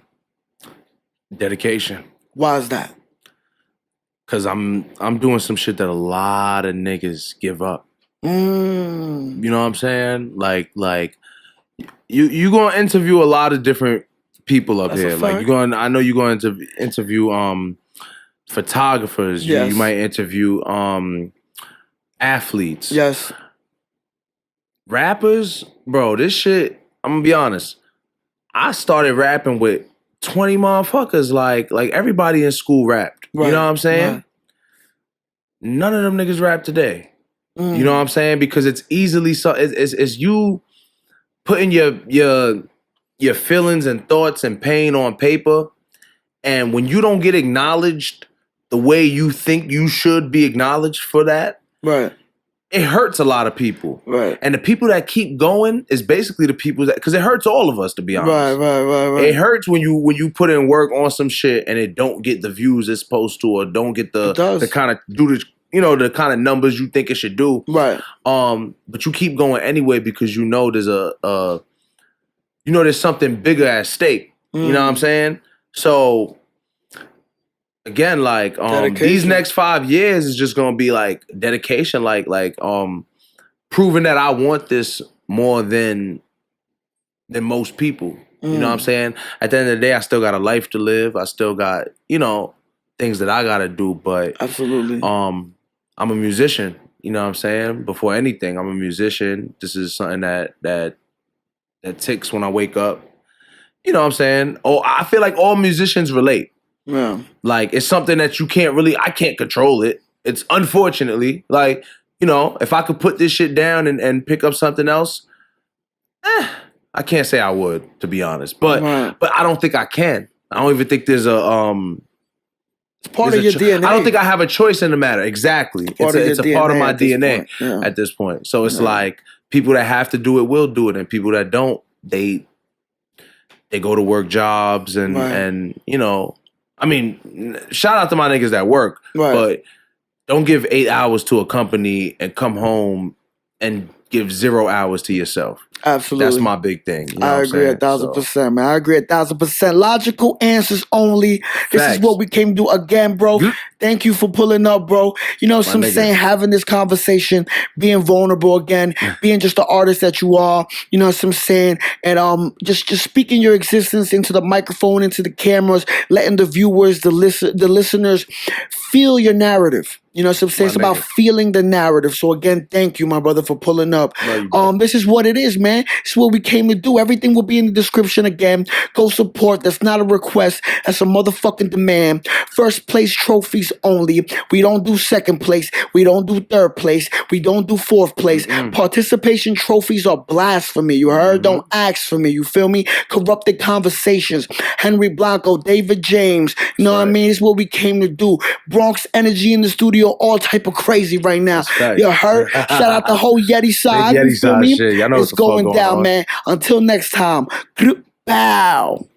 Dedication. Why is that? Cause I'm doing some shit that a lot of niggas give up. You know what I'm saying? Like you gonna interview a lot of different people up here. Like I know you're going to interview photographers. Yes. You might interview athletes. Yes. Rappers, bro, this shit, I'm gonna be honest. I started rapping with 20 motherfuckers, like everybody in school rapped. Right. You know what I'm saying? Right. None of them niggas rap today. You know what I'm saying? Because it's easily it's you putting your feelings and thoughts and pain on paper, and when you don't get acknowledged the way you think you should be acknowledged for that, right, it hurts a lot of people. Right. And the people that keep going is basically the people that, because it hurts all of us, to be honest. Right. It hurts when you put in work on some shit and it don't get the views it's supposed to, or don't get the kind of do the kind of numbers you think it should do. Right. But you keep going anyway because you know there's there's something bigger at stake. You know what I'm saying? So again, like these next 5 years is just gonna be like dedication, like proving that I want this more than most people. You know what I'm saying? At the end of the day, I still got a life to live. I still got, things that I gotta do. But absolutely, I'm a musician. You know what I'm saying? Before anything, I'm a musician. This is something that ticks when I wake up. You know what I'm saying? Oh, I feel like all musicians relate. Yeah. Like, it's something that I can't control it. It's unfortunately, like, if I could put this shit down and pick up something else, I can't say I would, to be honest. But I don't think I can. I don't even think there's a Part of your DNA. I don't think I have a choice in the matter. Exactly. It's a part of my DNA at this point. So it's like people that have to do it will do it, and people that don't, they go to work jobs and you know, I mean, shout out to my niggas that work, but don't give 8 hours to a company and come home and give 0 hours to yourself. Absolutely. That's my big thing. You know I agree 1,000%, man. I agree 1,000%. Logical answers only. This is what we came to do again, bro. Thank you for pulling up, bro. You know what I'm saying? Having this conversation, being vulnerable again, being just the artist that you are. You know what I'm saying? And just speaking your existence into the microphone, into the cameras, letting the viewers, the listeners feel your narrative. You know what I'm saying? It's about feeling the narrative. So again, thank you, my brother, for pulling up. This is what it is, man. It's what we came to do. Everything will be in the description again. Go support. That's not a request. That's a motherfucking demand. First place trophies only. We don't do second place. We don't do third place. We don't do fourth place. Participation trophies are blasphemy. You heard? Don't ask for me. You feel me? Corrupted conversations. Henry Blanco, David James. You know what I mean? It's what we came to do. Bronx energy in the studio, all type of crazy right now. You heard? Shout out the whole Yeti side. Yeti side shit. Y'all know it's going down, man. Until next time. Bow.